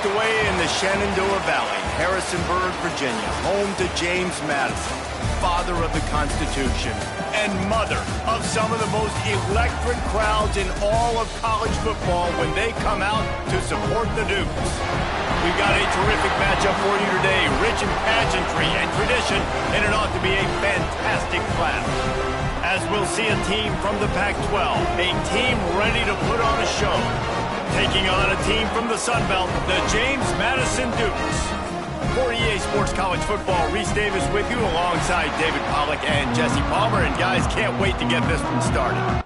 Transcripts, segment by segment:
tucked away in the Shenandoah Valley, Harrisonburg, Virginia, home to James Madison, father of the Constitution and mother of some of the most electric crowds in all of college football when they come out to support the Dukes. We've got a terrific matchup for you today, rich in pageantry and tradition, and it ought to be a fantastic clash. As we'll see a team from the Pac-12, a team ready to put on a show, taking on a team from the Sun Belt, the James Madison Dukes. For EA Sports College Football, Reese Davis with you alongside David Pollack and Jesse Palmer. And guys, can't wait to get this one started.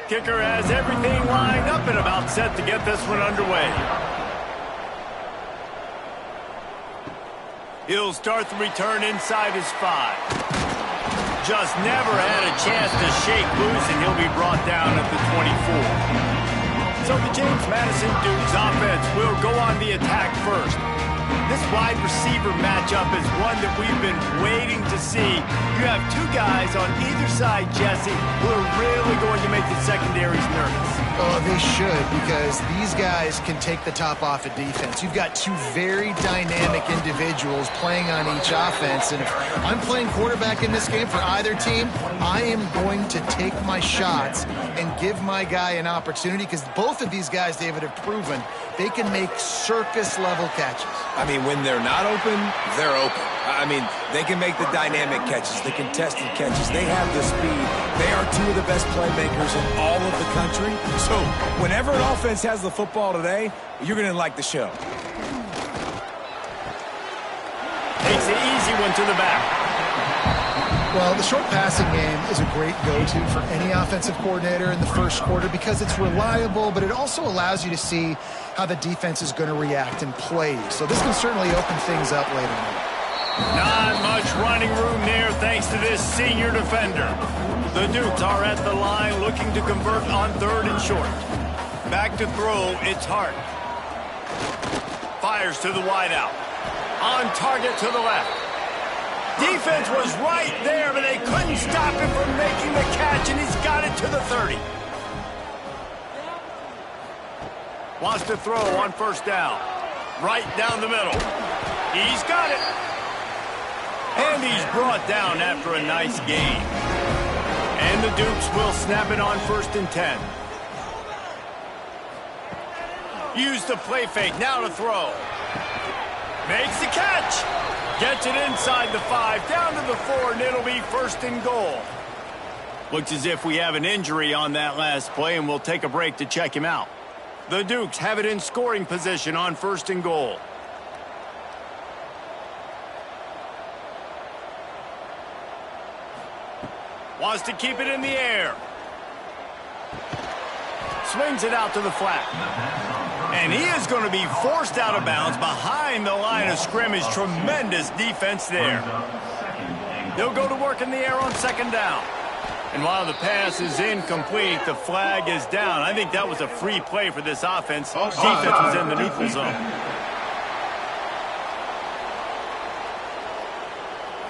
Kicker has everything lined up and about set to get this one underway. He'll start the return inside his 5. Just never had a chance to shake loose, and he'll be brought down at the 24. So the James Madison Dukes offense will go on the attack first. This wide receiver matchup is one that we've been waiting to see. You have two guys on either side, Jesse, who are really going to make the secondaries nervous. Oh, they should, because these guys can take the top off of defense. You've got two very dynamic individuals playing on each offense, and if I'm playing quarterback in this game for either team, I am going to take my shots and give my guy an opportunity, because both of these guys, David, have proven they can make circus-level catches. I mean, when they're not open, they're open. I mean, they can make the dynamic catches, the contested catches. They have the speed. They are two of the best playmakers in all of the country. So whenever an offense has the football today, you're going to like the show. Takes the easy one to the back. Well, the short passing game is a great go-to for any offensive coordinator in the first quarter because it's reliable, but it also allows you to see how the defense is going to react and play. So this can certainly open things up later on. Not much running room there thanks to this senior defender. The Dukes are at the line looking to convert on 3rd and short. Back to throw, it's Hart. Fires to the wideout. On target to the left. Defense was right there, but they couldn't stop him from making the catch, and he's got it to the 30. Wants to throw on 1st down. Right down the middle. He's got it. And he's brought down after a nice gain. And the Dukes will snap it on 1st and 10. Use the play fake, now to throw. Makes the catch. Gets it inside the 5, down to the 4, and it'll be 1st and goal. Looks as if we have an injury on that last play, and we'll take a break to check him out. The Dukes have it in scoring position on 1st and goal. Wants to keep it in the air. Swings it out to the flat. And he is going to be forced out of bounds behind the line of scrimmage. Tremendous defense there. They'll go to work in the air on 2nd down. And while the pass is incomplete, the flag is down. I think that was a free play for this offense. Defense was in the neutral zone.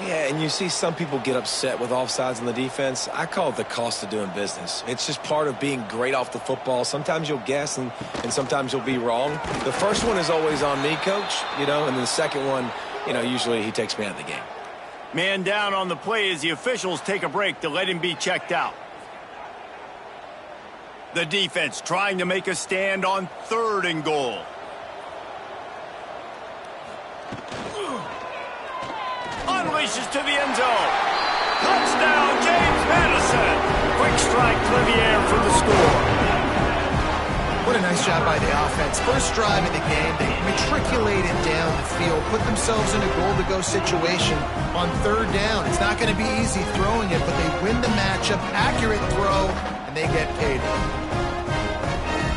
Yeah, and you see some people get upset with offsides on the defense. I call it the cost of doing business. It's just part of being great off the football. Sometimes you'll guess and sometimes you'll be wrong. The first one is always on me, Coach, and then the second one, usually he takes me out of the game. Man down on the play as the officials take a break to let him be checked out. The defense trying to make a stand on 3rd and goal. Unleashes to the end zone. Touchdown, James Madison. Quick strike to the air for the score. What a nice job by the offense. First drive of the game, they matriculated down the field, put themselves in a goal-to-go situation on 3rd down. It's not going to be easy throwing it, but they win the matchup, accurate throw, and they get paid.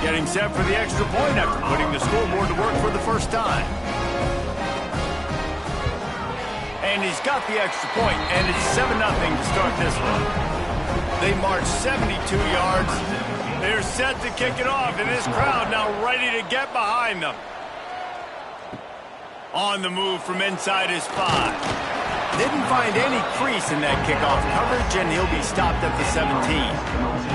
Getting set for the extra point after putting the scoreboard to work for the first time. And he's got the extra point, and it's 7-0 to start this one. They march 72 yards. They're set to kick it off, and this crowd now ready to get behind them. On the move from inside his 5. Didn't find any crease in that kickoff coverage, and he'll be stopped at the 17.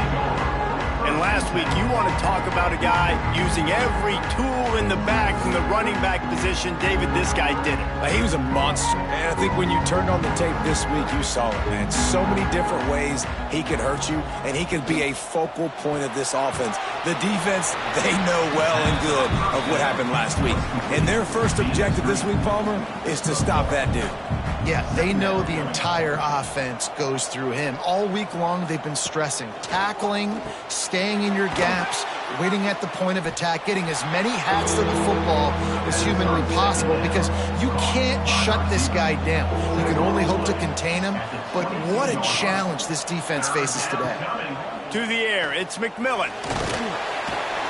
week, you want to talk about a guy using every tool in the bag from the running back position. David, this guy did it. He was a monster. And I think when you turned on the tape this week, you saw it, man. So many different ways he could hurt you, and he could be a focal point of this offense. The defense, they know well and good of what happened last week. And their first objective this week, Palmer, is to stop that dude. Yeah, they know the entire offense goes through him. All week long, they've been stressing. Tackling, staying in your gaps, waiting at the point of attack, getting as many hats to the football as humanly possible, because you can't shut this guy down. You can only hope to contain him, but what a challenge this defense faces today. To the air, it's McMillan.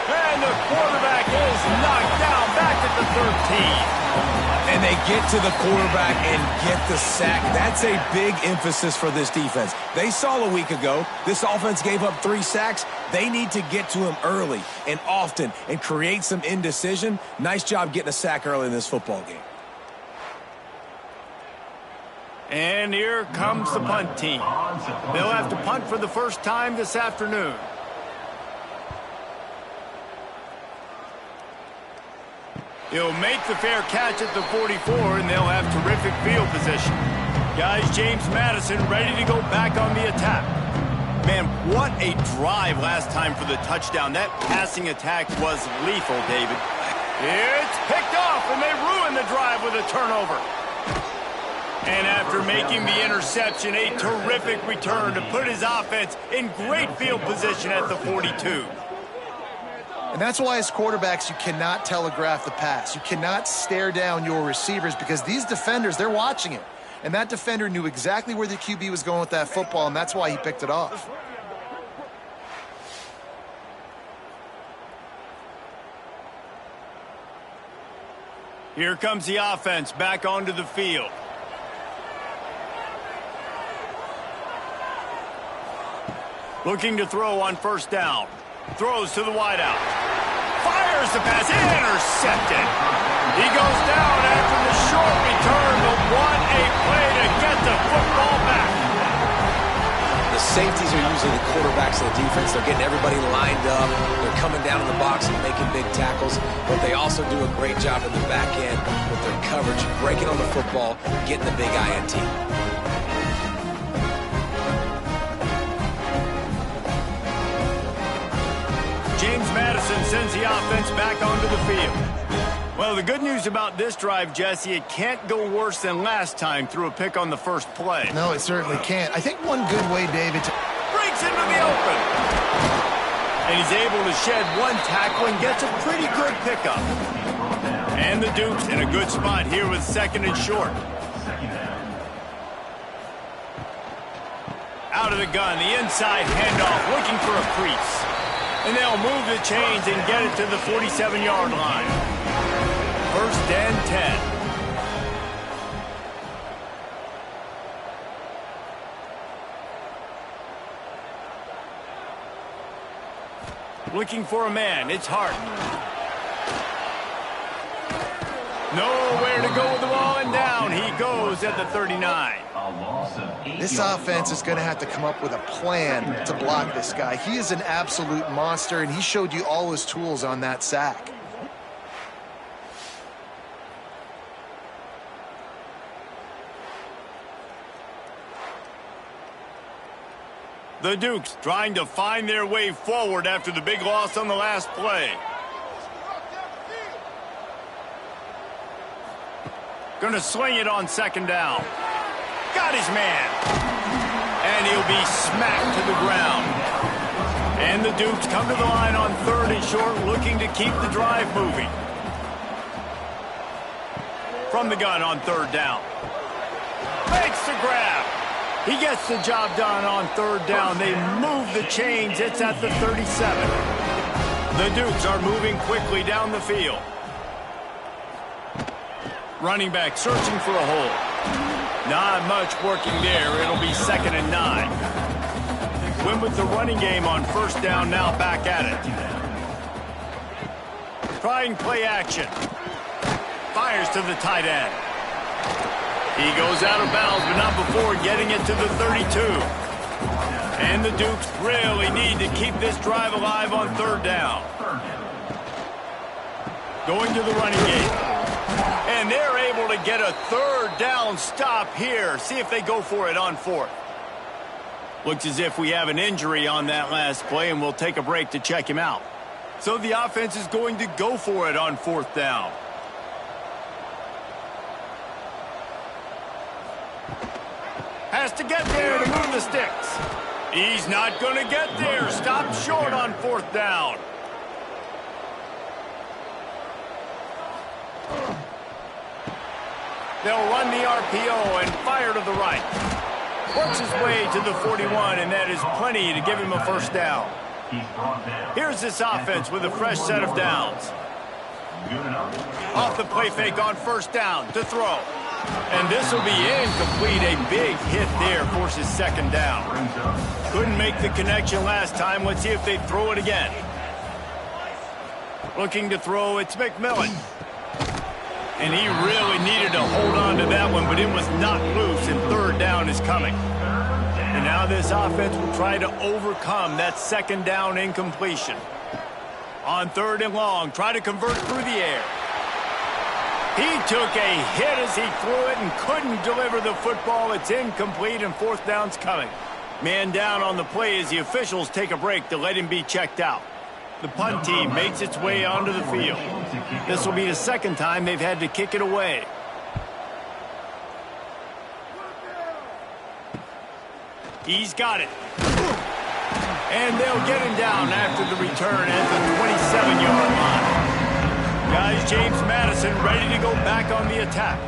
And the quarterback is knocked down back at the 13. And they get to the quarterback and get the sack. That's a big emphasis for this defense. They saw a week ago, this offense gave up 3 sacks. They need to get to him early and often and create some indecision. Nice job getting a sack early in this football game. And here comes the punt team. They'll have to punt for the first time this afternoon. He'll make the fair catch at the 44, and they'll have terrific field position. Guys, James Madison ready to go back on the attack. Man, what a drive last time for the touchdown. That passing attack was lethal, David. It's picked off, and they ruin the drive with a turnover. And after making the interception, a terrific return to put his offense in great field position at the 42. And that's why as quarterbacks, you cannot telegraph the pass. You cannot stare down your receivers, because these defenders, they're watching it. And that defender knew exactly where the QB was going with that football, and that's why he picked it off. Here comes the offense back onto the field. Looking to throw on first down. Throws to the wideout. Fires the pass. Intercepted. He goes down after the short return, but what a play to get the football back. The safeties are usually the quarterbacks of the defense. They're getting everybody lined up. They're coming down in the box and making big tackles, but they also do a great job in the back end with their coverage, breaking on the football, getting the big INT. James Madison sends the offense back onto the field. Well, the good news about this drive, Jesse, it can't go worse than last time through a pick on the first play. No, it certainly can't. I think one good way, David, breaks into the open. And he's able to shed one tackle and gets a pretty good pickup. And the Dukes in a good spot here with second and short. Out of the gun, the inside handoff, looking for a crease. And they'll move the chains and get it to the 47-yard line. First and 10. Looking for a man. It's Hart. Nowhere to go with the ball, and down he goes at the 39. This offense is going to have to come up with a plan to block this guy. He is an absolute monster, and he showed you all his tools on that sack. The Dukes trying to find their way forward after the big loss on the last play. Going to sling it on second down. Got his man. And he'll be smacked to the ground. And the Dukes come to the line on third and short, looking to keep the drive moving. From the gun on third down. Makes the grab. He gets the job done on third down. They move the chains. It's at the 37. The Dukes are moving quickly down the field. Running back searching for a hole. Not much working there. It'll be second and 9. Win with the running game on first down, now back at it. Trying play action. Fires to the tight end. He goes out of bounds, but not before getting it to the 32. And the Dukes really need to keep this drive alive on third down. Going to the running game. And they're able to get a third down stop here. See if they go for it on fourth. Looks as if we have an injury on that last play, and we'll take a break to check him out. So the offense is going to go for it on fourth down. Has to get there to move the sticks. He's not going to get there. Stopped short on fourth down. They'll run the RPO and fire to the right. Works his way to the 41, and that is plenty to give him a first down. Here's this offense with a fresh set of downs. Off the play fake on first down to throw. And this will be incomplete. A big hit there forces second down. Couldn't make the connection last time. Let's see if they throw it again. Looking to throw, it's McMillan. And he really needed to hold on to that one, but it was not loose, and third down is coming. And now this offense will try to overcome that second down incompletion. On third and long, try to convert through the air. He took a hit as he threw it and couldn't deliver the football. It's incomplete, and fourth down's coming. Man down on the play as the officials take a break to let him be checked out. The punt team makes its way onto the field. This will be the second time they've had to kick it away. He's got it. And they'll get him down after the return at the 27-yard line. Guys, James Madison ready to go back on the attack.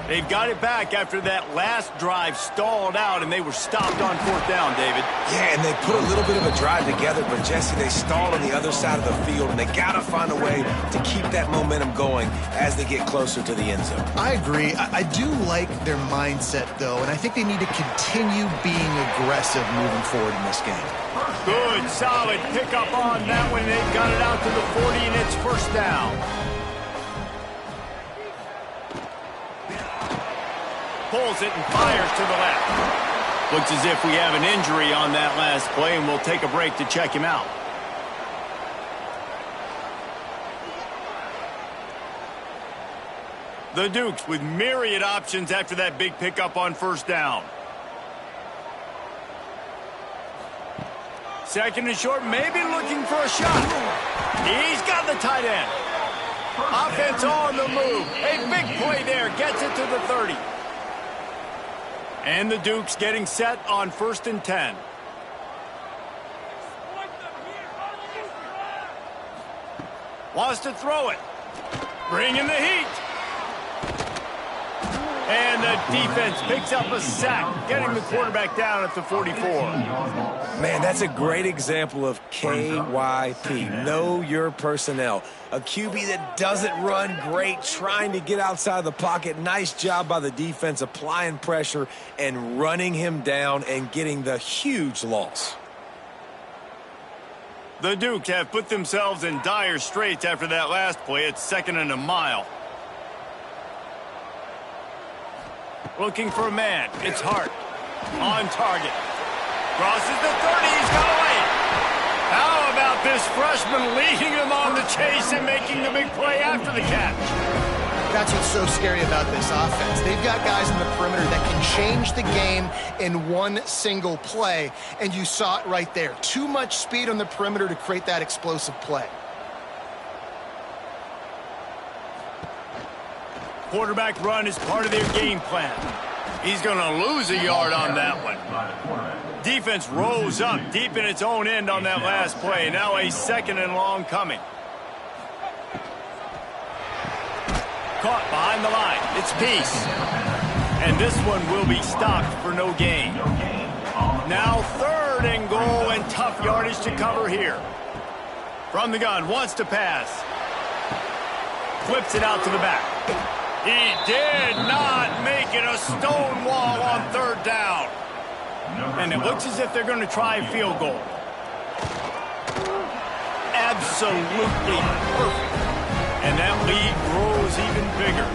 They've got it back after that last drive stalled out, and they were stopped on fourth down, David. Yeah, and they put a little bit of a drive together, but, Jesse, they stalled on the other side of the field, and they got to find a way to keep that momentum going as they get closer to the end zone. I agree. I do like their mindset, though, and I think they need to continue being aggressive moving forward in this game. Good, solid pickup on that one. They've got it out to the 40, and it's first down. Pulls it and fires to the left. Looks as if we have an injury on that last play, and we'll take a break to check him out. The Dukes with myriad options after that big pickup on first down. Second and short, maybe looking for a shot. He's got the tight end. Offense on the move. A big play there. Gets it to the 30. And the Dukes getting set on first and 10. Wants to throw it. Bringing the heat. And the defense picks up a sack, getting the quarterback down at the 44. Man, that's a great example of KYP. Know your personnel. A QB that doesn't run great, trying to get outside the pocket. Nice job by the defense applying pressure and running him down and getting the huge loss. The Dukes have put themselves in dire straits after that last play. It's second and a mile. Looking for a man. It's Hart. On target. Crosses the 30. He's got away. How about this freshman leading him on the chase and making the big play after the catch? That's what's so scary about this offense. They've got guys in the perimeter that can change the game in one single play, and you saw it right there. Too much speed on the perimeter to create that explosive play. Quarterback run is part of their game plan. He's going to lose a yard on that one. Defense rose up deep in its own end on that last play. Now a second and long coming. Caught behind the line. It's Peace. And this one will be stopped for no gain. Now third and goal, and tough yardage to cover here. From the gun, wants to pass. Flips it out to the back. He did not make it. A stone wall on third down. And it looks as if they're going to try a field goal. Absolutely perfect. And that lead grows even bigger.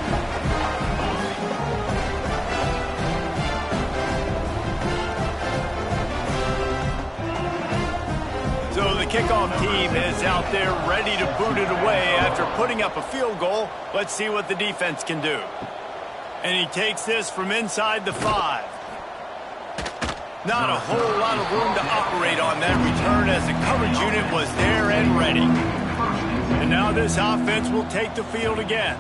So the kickoff team is out there ready to boot it away after putting up a field goal. Let's see what the defense can do. And he takes this from inside the 5. Not a whole lot of room to operate on that return as the coverage unit was there and ready. And now this offense will take the field again.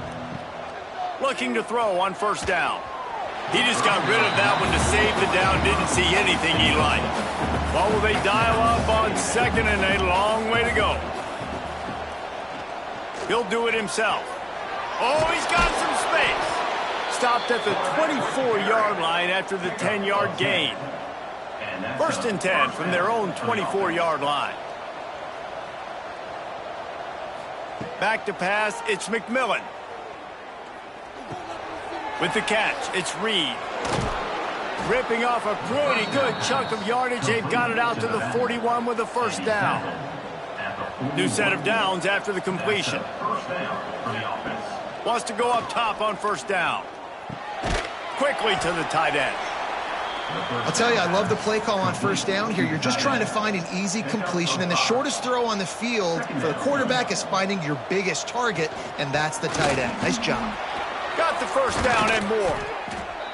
Looking to throw on first down. He just got rid of that one to save the down. Didn't see anything he liked. Well, will they dial up on second and a long way to go? He'll do it himself. Oh, he's got some space. Stopped at the 24-yard line after the 10-yard gain. First and 10 from their own 24-yard line. Back to pass, it's McMillan. With the catch, it's Reed. Ripping off a pretty good chunk of yardage. They've got it out to the 41 with a first down. New set of downs after the completion. Wants to go up top on first down. Quickly to the tight end. I'll tell you, I love the play call on first down here. You're just trying to find an easy completion, and the shortest throw on the field for the quarterback is finding your biggest target, and that's the tight end. Nice job. Got the first down and more.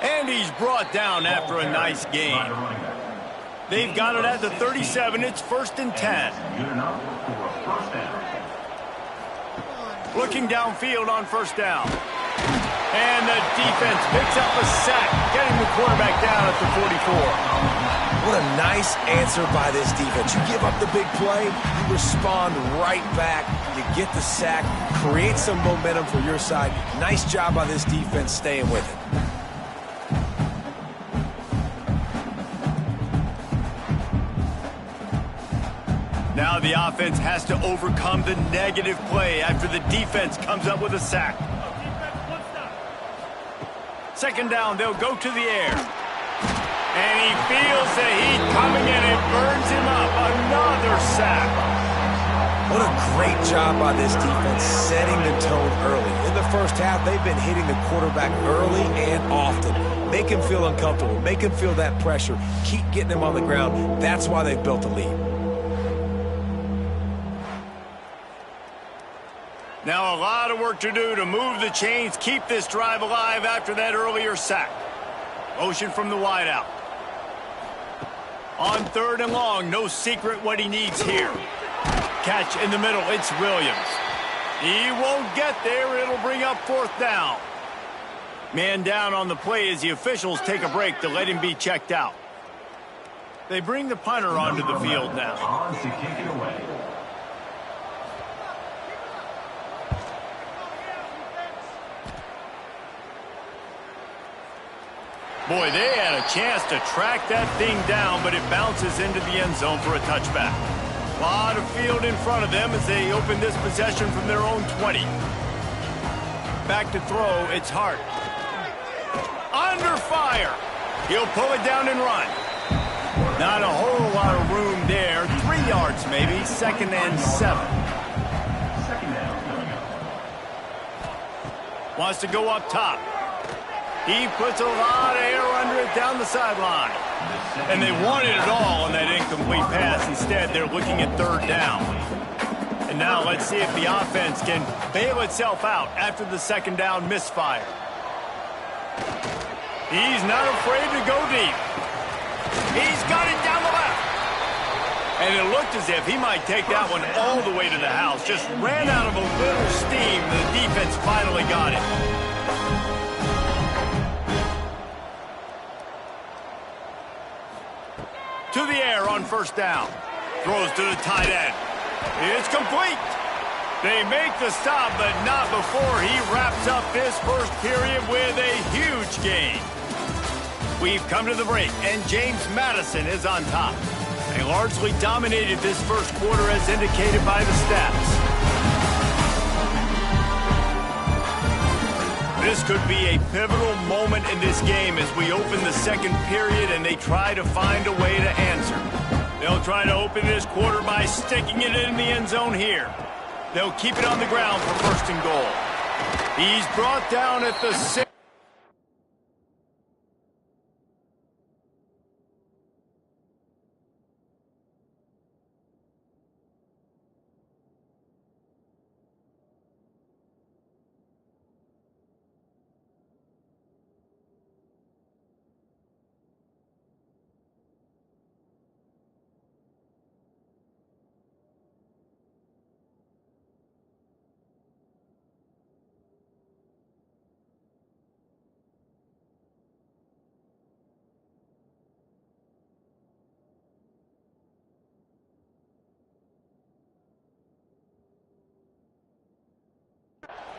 And he's brought down after a nice gain. They've got it at the 37. It's first and 10. Looking downfield on first down. And the defense picks up a sack, getting the quarterback down at the 44. What a nice answer by this defense. You give up the big play, you respond right back, you get the sack, create some momentum for your side. Nice job by this defense staying with it. Now the offense has to overcome the negative play after the defense comes up with a sack. Second down, they'll go to the air. And he feels the heat coming in. It burns him up. Another sack. What a great job by this defense setting the tone early. In the first half, they've been hitting the quarterback early and often. Make him feel uncomfortable. Make him feel that pressure. Keep getting him on the ground. That's why they've built a lead. Now a lot of work to do to move the chains, keep this drive alive after that earlier sack. Motion from the wideout. On third and long, no secret what he needs here. Catch in the middle, it's Williams. He won't get there, it'll bring up fourth down. Man down on the play as the officials take a break to let him be checked out. They bring the punter onto the field now. On to kick it away. Boy, they had a chance to track that thing down, but it bounces into the end zone for a touchback. A lot of field in front of them as they open this possession from their own 20. Back to throw, it's Hart. Under fire. He'll pull it down and run. Not a whole lot of room there. 3 yards maybe, second and 7. Wants to go up top. He puts a lot of air under it down the sideline. And they wanted it all on that incomplete pass. Instead, they're looking at third down. And now let's see if the offense can bail itself out after the second down misfire. He's not afraid to go deep. He's got it down the left. And it looked as if he might take that one all the way to the house. Just ran out of a little steam. The defense finally got it. To the air on first down. Throws to the tight end. It's complete. They make the stop, but not before he wraps up this first period with a huge gain. We've come to the break, and James Madison is on top. They largely dominated this first quarter as indicated by the stats. This could be a pivotal moment in this game as we open the second period and they try to find a way to answer. They'll try to open this quarter by sticking it in the end zone here. They'll keep it on the ground for first and goal. He's brought down at the 6.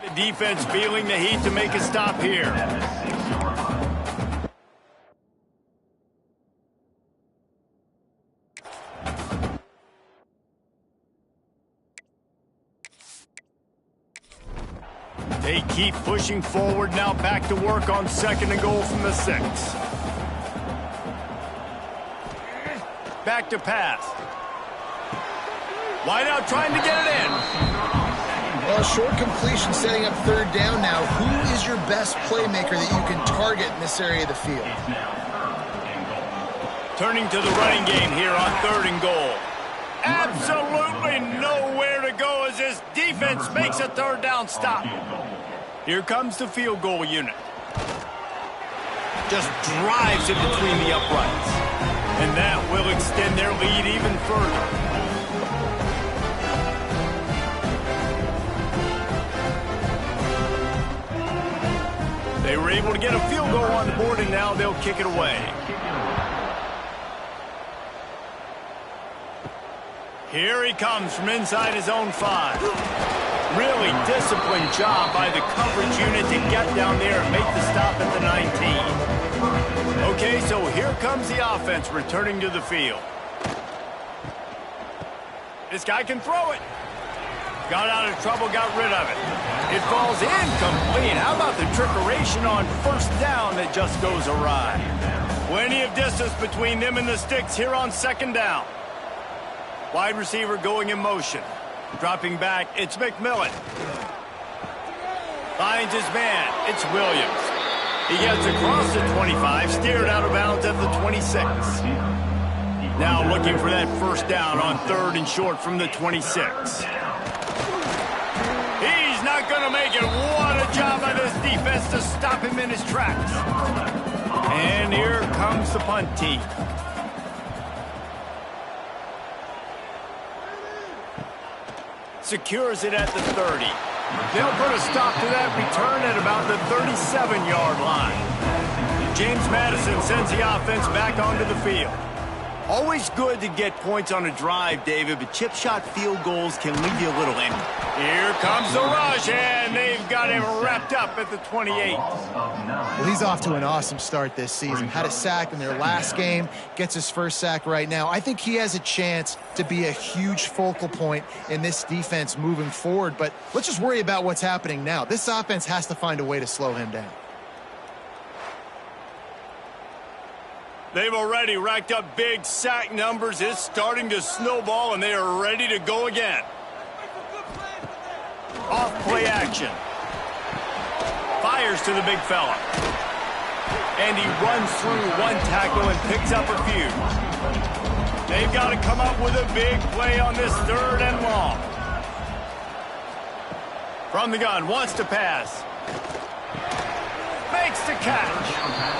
The defense feeling the heat to make a stop here. They keep pushing forward, now back to work on 2nd and goal from the 6. Back to pass. Wide out trying to get it in. Well, short completion setting up 3rd down now. Who is your best playmaker that you can target in this area of the field? Turning to the running game here on 3rd and goal. Absolutely nowhere to go as this defense makes a 3rd down stop. Here comes the field goal unit. Just drives it between the uprights. And that will extend their lead even further. They were able to get a field goal on the board, and now they'll kick it away. Here he comes from inside his own 5. Really disciplined job by the coverage unit to get down there and make the stop at the 19. Okay, so here comes the offense returning to the field. This guy can throw it. Got out of trouble, got rid of it. It falls incomplete. How about the trickeration on 1st down that just goes awry? Plenty of distance between them and the sticks here on 2nd down. Wide receiver going in motion. Dropping back, it's McMillan. Finds his man, it's Williams. He gets across the 25, steered out of bounds at the 26. Now looking for that 1st down on 3rd and short from the 26. He's not going to make it. What a job by this defense to stop him in his tracks. And here comes the punt team. Secures it at the 30. They'll put a stop to that return at about the 37-yard line. James Madison sends the offense back onto the field. Always good to get points on a drive, David, but chip shot field goals can leave you a little empty. Here comes the rush, and they've got him wrapped up at the 28. Well, he's off to an awesome start this season. Had a sack in their last game, gets his 1st sack right now. I think he has a chance to be a huge focal point in this defense moving forward, but let's just worry about what's happening now. This offense has to find a way to slow him down. They've already racked up big sack numbers. It's starting to snowball, and they are ready to go again. Off play action. Fires to the big fella. And he runs through one tackle and picks up a few. They've got to come up with a big play on this 3rd and long. From the gun, wants to pass. Makes the catch.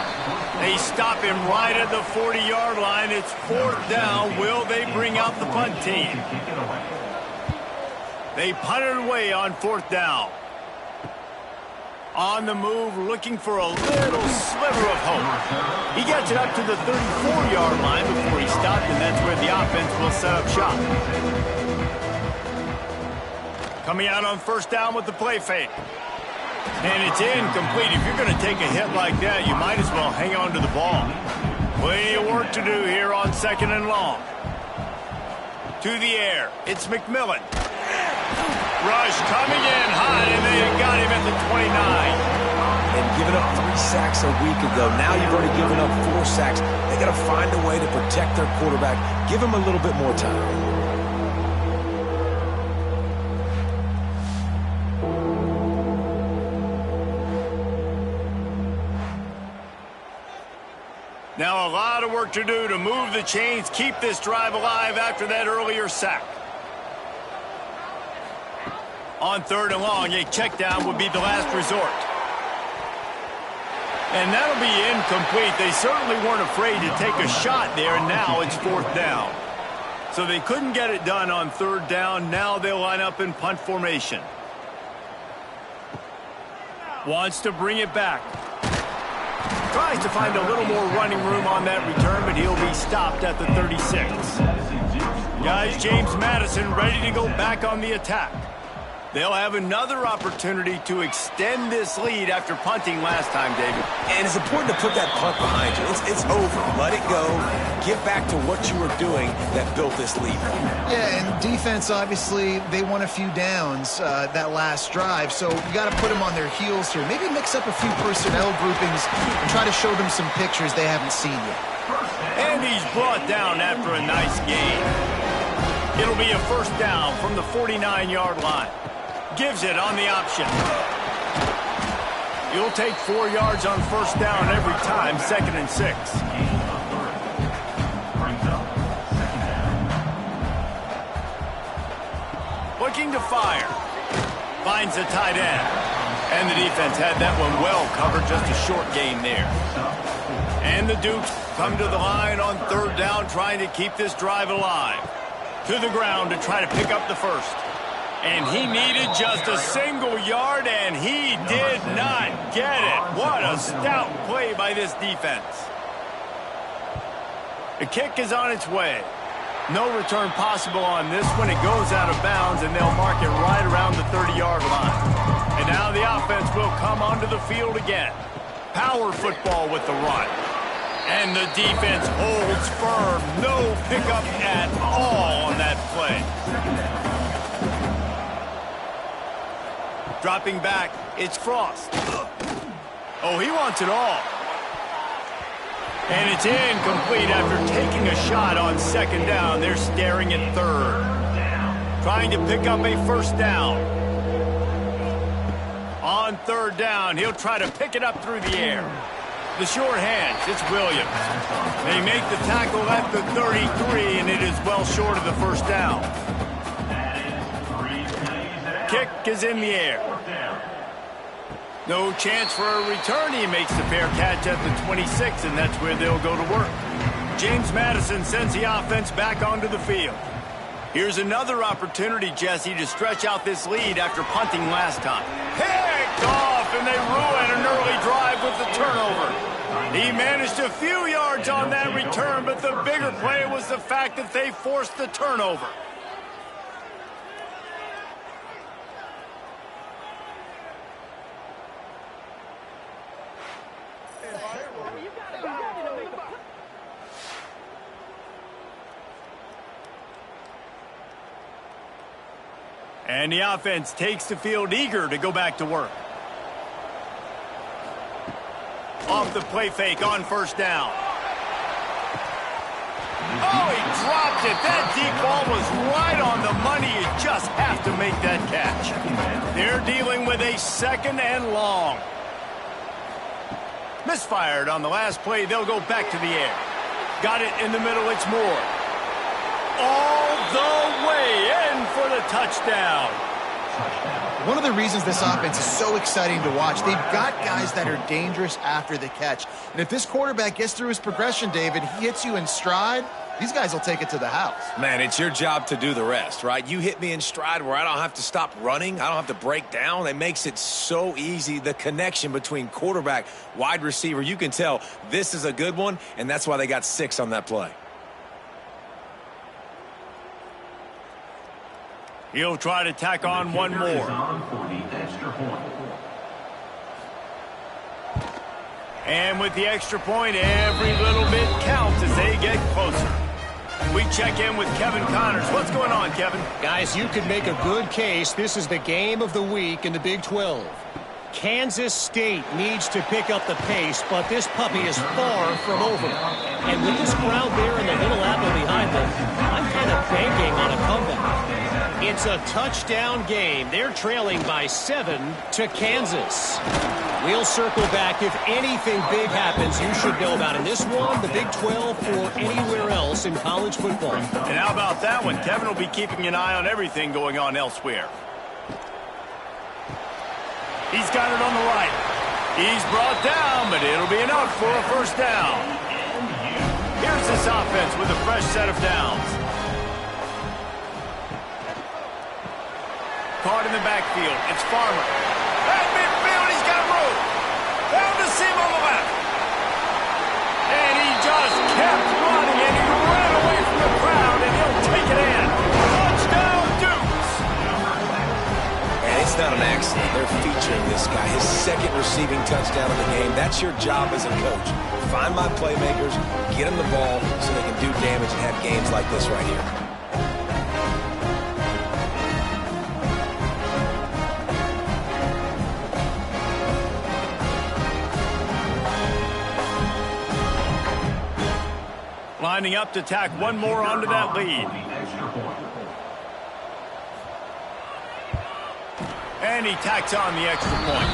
They stop him right at the 40-yard line. It's 4th down. Will they bring out the punt team? They punt it away on 4th down. On the move, looking for a little sliver of hope. He gets it up to the 34-yard line before he stopped, and that's where the offense will set up shop. Coming out on 1st down with the play fake. And it's incomplete. If you're going to take a hit like that, you might as well hang on to the ball. Plenty of work to do here on 2nd and long. To the air, it's McMillan. Rush coming in hot, and they got him at the 29. And giving up 3 sacks a week ago. Now you've already given up 4 sacks. They got to find a way to protect their quarterback. Give him a little bit more time. Now a lot of work to do to move the chains, keep this drive alive after that earlier sack. On 3rd and long, a check down would be the last resort. And that'll be incomplete. They certainly weren't afraid to take a shot there, and now it's 4th down. So they couldn't get it done on 3rd down. Now they'll line up in punt formation. Wants to bring it back. Tries to find a little more running room on that return, but he'll be stopped at the 36. Guys, James Madison ready to go back on the attack. They'll have another opportunity to extend this lead after punting last time, David. And it's important to put that punt behind you. It's over. Let it go. Get back to what you were doing that built this lead. Yeah, and defense, obviously, they won a few downs that last drive, so you got to put them on their heels here. Maybe mix up a few personnel groupings and try to show them some pictures they haven't seen yet. And he's brought down after a nice gain. It'll be a first down from the 49-yard line. Gives it on the option. You'll take 4 yards on first down every time, 2nd and 6. Looking to fire. Finds the tight end. And the defense had that one well covered, just a short gain there. And the Dukes come to the line on 3rd down, trying to keep this drive alive. To the ground to try to pick up the first. And he needed just a single yard, and he did not get it. What a stout play by this defense. The kick is on its way. No return possible on this one. It goes out of bounds, and they'll mark it right around the 30-yard line. And now the offense will come onto the field again. Power football with the run. And the defense holds firm. No pickup at all on that play. Dropping back, it's Frost. Oh, he wants it all. And it's incomplete after taking a shot on 2nd down. They're staring at 3rd. Trying to pick up a first down. On 3rd down, he'll try to pick it up through the air. The short hands, it's Williams. They make the tackle at the 33, and it is well short of the first down. Kick is in the air. No chance for a return. He makes the fair catch at the 26, and that's where they'll go to work. James Madison sends the offense back onto the field. Here's another opportunity, Jesse, to stretch out this lead after punting last time. Picked off, and they ruin an early drive with the turnover. He managed a few yards on that return, but the bigger play was the fact that they forced the turnover. And the offense takes the field eager to go back to work. Off the play fake on first down. Oh, he dropped it. That deep ball was right on the money. You just have to make that catch. They're dealing with a 2nd and long. Misfired on the last play. They'll go back to the air. Got it in the middle. It's Moore. All the way in for the touchdown. One of the reasons this offense is so exciting to watch, they've got guys that are dangerous after the catch. And if this quarterback gets through his progression, David, he hits you in stride, these guys will take it to the house. Man, it's your job to do the rest, right? You hit me in stride where I don't have to stop running. I don't have to break down. It makes it so easy. The connection between quarterback, wide receiver, you can tell this is a good one, and that's why they got 6 on that play. He'll try to tack on one more. And with the extra point, every little bit counts as they get closer. We check in with Kevin Connors. What's going on, Kevin? Guys, you could make a good case. This is the game of the week in the Big 12. Kansas State needs to pick up the pace, but this puppy is far from over. And with this crowd there and the Little Apple behind them, I'm kind of banking on a comeback. It's a touchdown game. They're trailing by 7 to Kansas. We'll circle back if anything big happens you should know about in this one, the Big 12, or anywhere else in college football. And how about that one? Kevin will be keeping an eye on everything going on elsewhere. He's got it on the right. He's brought down, but it'll be enough for a first down. Here's this offense with a fresh set of downs. Caught in the backfield. It's Farmer. At midfield, he's got room. Found the seam on the left. And he just kept running, and he ran away from the crowd, and he'll take it in. Touchdown, Dukes. featuring this guy, his second receiving touchdown of the game. That's your job as a coach. Find my playmakers, get them the ball so they can do damage and have games like this right here. Lining up to tack one more onto that lead. And he tacks on the extra point.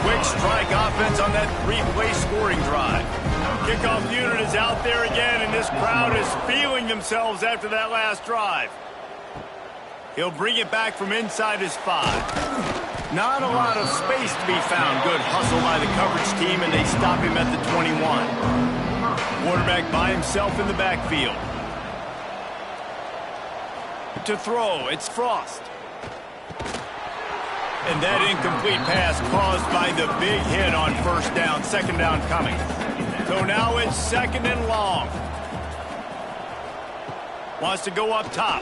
Quick strike offense on that three-play scoring drive. Kickoff unit is out there again, and this crowd is feeling themselves after that last drive. He'll bring it back from inside his 5. Not a lot of space to be found. Good hustle by the coverage team, and they stop him at the 21. Quarterback by himself in the backfield. To throw, it's Frost. And that incomplete pass caused by the big hit on first down. Second down coming. So now it's second and long. Wants to go up top.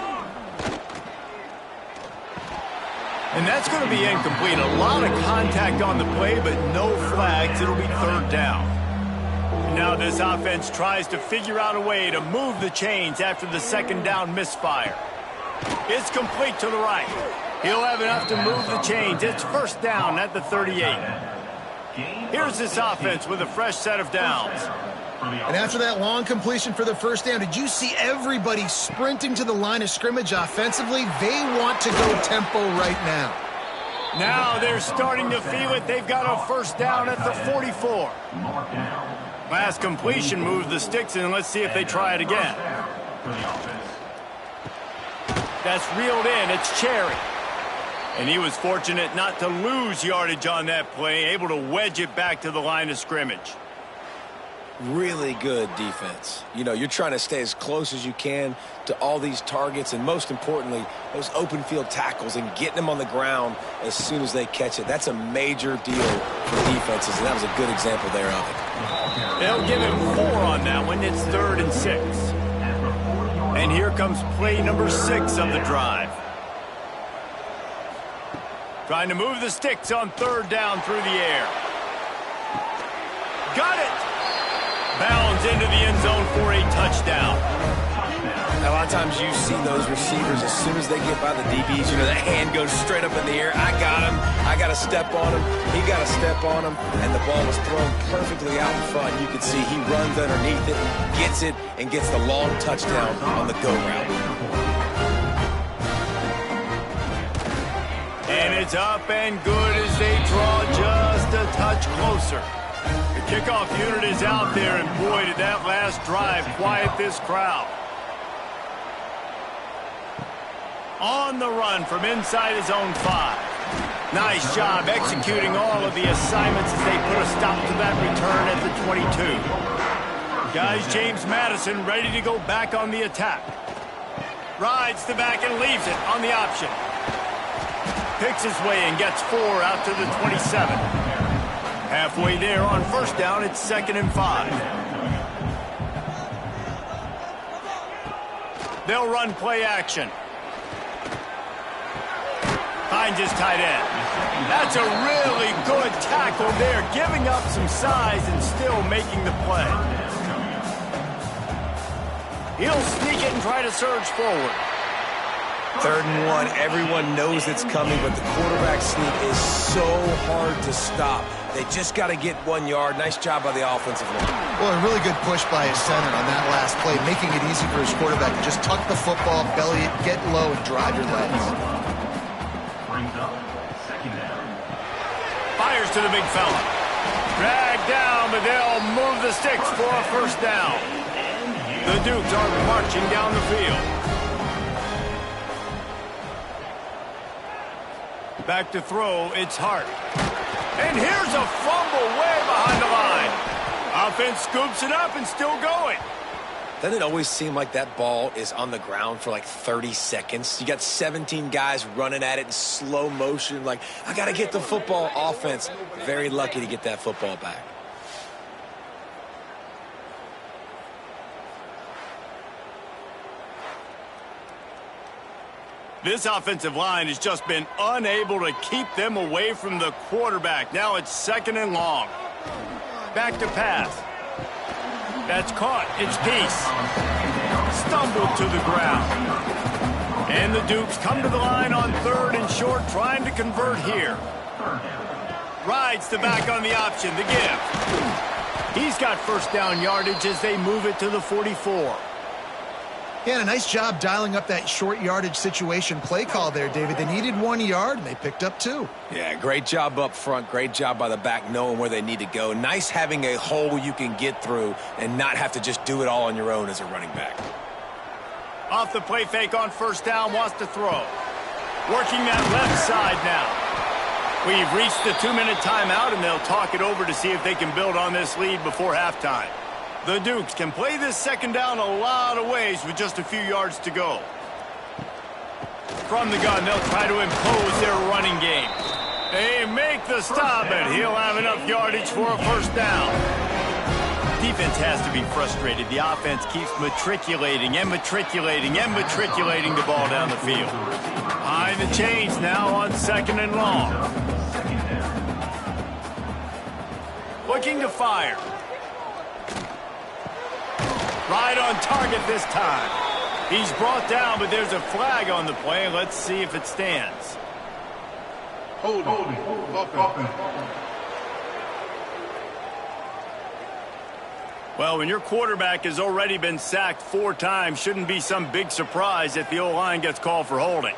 And that's going to be incomplete. A lot of contact on the play, but no flags. It'll be third down. Now this offense tries to figure out a way to move the chains after the second down misfire. It's complete to the right. He'll have enough to move the chains. It's first down at the 38. Here's this offense with a fresh set of downs. And after that long completion for the first down, did you see everybody sprinting to the line of scrimmage offensively? They want to go tempo right now. Now they're starting to feel it. They've got a first down at the 44. Last completion moves the sticks in. Let's see if they try it again. That's reeled in. It's Cherry. And he was fortunate not to lose yardage on that play, able to wedge it back to the line of scrimmage. Really good defense. You know, you're trying to stay as close as you can to all these targets, and most importantly, those open field tackles and getting them on the ground as soon as they catch it. That's a major deal for defenses, and that was a good example there of it. They'll give him 4 on that one. It's 3rd and 6. And here comes play number 6 of the drive. Trying to move the sticks on third down through the air. Got it! Bounds into the end zone for a touchdown. A lot of times you see those receivers, as soon as they get by the DBs, you know, that hand goes straight up in the air. I got him. I got to step on him. He got to step on him. And the ball was thrown perfectly out in front. You can see he runs underneath it, gets it, and gets the long touchdown on the go route. And it's up and good as they draw just a touch closer. The kickoff unit is out there, and boy, did that last drive quiet this crowd. On the run from inside his own 5. Nice job executing all of the assignments as they put a stop to that return at the 22. Guys, James Madison ready to go back on the attack. Rides the back and leaves it on the option. Picks his way and gets 4 out to the 27. Halfway there on first down, it's 2nd and 5. They'll run play action. Finds his tight end. That's a really good tackle there, giving up some size and still making the play. He'll sneak it and try to surge forward. 3rd and 1. Everyone knows it's coming, but the quarterback sneak is so hard to stop. They just got to get 1 yard. Nice job by the offensive line. Well, a really good push by his center on that last play, making it easy for his quarterback to just tuck the football, belly it, get low, and drive your legs. Fires to the big fella. Dragged down, but they'll move the sticks for a first down. The Dukes are marching down the field. Back to throw, it's Hart. And here's a fumble way behind the line. Offense scoops it up and still going. Doesn't it always seem like that ball is on the ground for like 30 seconds? You got 17 guys running at it in slow motion. Like, I got to get the football. Offense, very lucky to get that football back. This offensive line has just been unable to keep them away from the quarterback. Now it's 2nd and long. Back to pass. That's caught. It's Peace. Stumbled to the ground. And the Dukes come to the line on 3rd and short, trying to convert here. Rides the back on the option, the give. He's got 1st down yardage as they move it to the 44. Yeah, and a nice job dialing up that short yardage situation play call there, David. They needed 1 yard, and they picked up 2. Yeah, great job up front. Great job by the back knowing where they need to go. Nice having a hole you can get through and not have to just do it all on your own as a running back. Off the play fake on 1st down, wants to throw. Working that left side now. We've reached the 2-minute timeout, and they'll talk it over to see if they can build on this lead before halftime. The Dukes can play this 2nd down a lot of ways with just a few yards to go. From the gun, they'll try to impose their running game. They make the stop, and he'll have enough yardage for a 1st down. Defense has to be frustrated. The offense keeps matriculating and matriculating and matriculating the ball down the field. Behind the chains now on 2nd and long. Looking to fire. Right on target this time. He's brought down, but there's a flag on the play. Let's see if it stands. Holding. Well, when your quarterback has already been sacked 4 times, shouldn't be some big surprise if the O-line gets called for holding.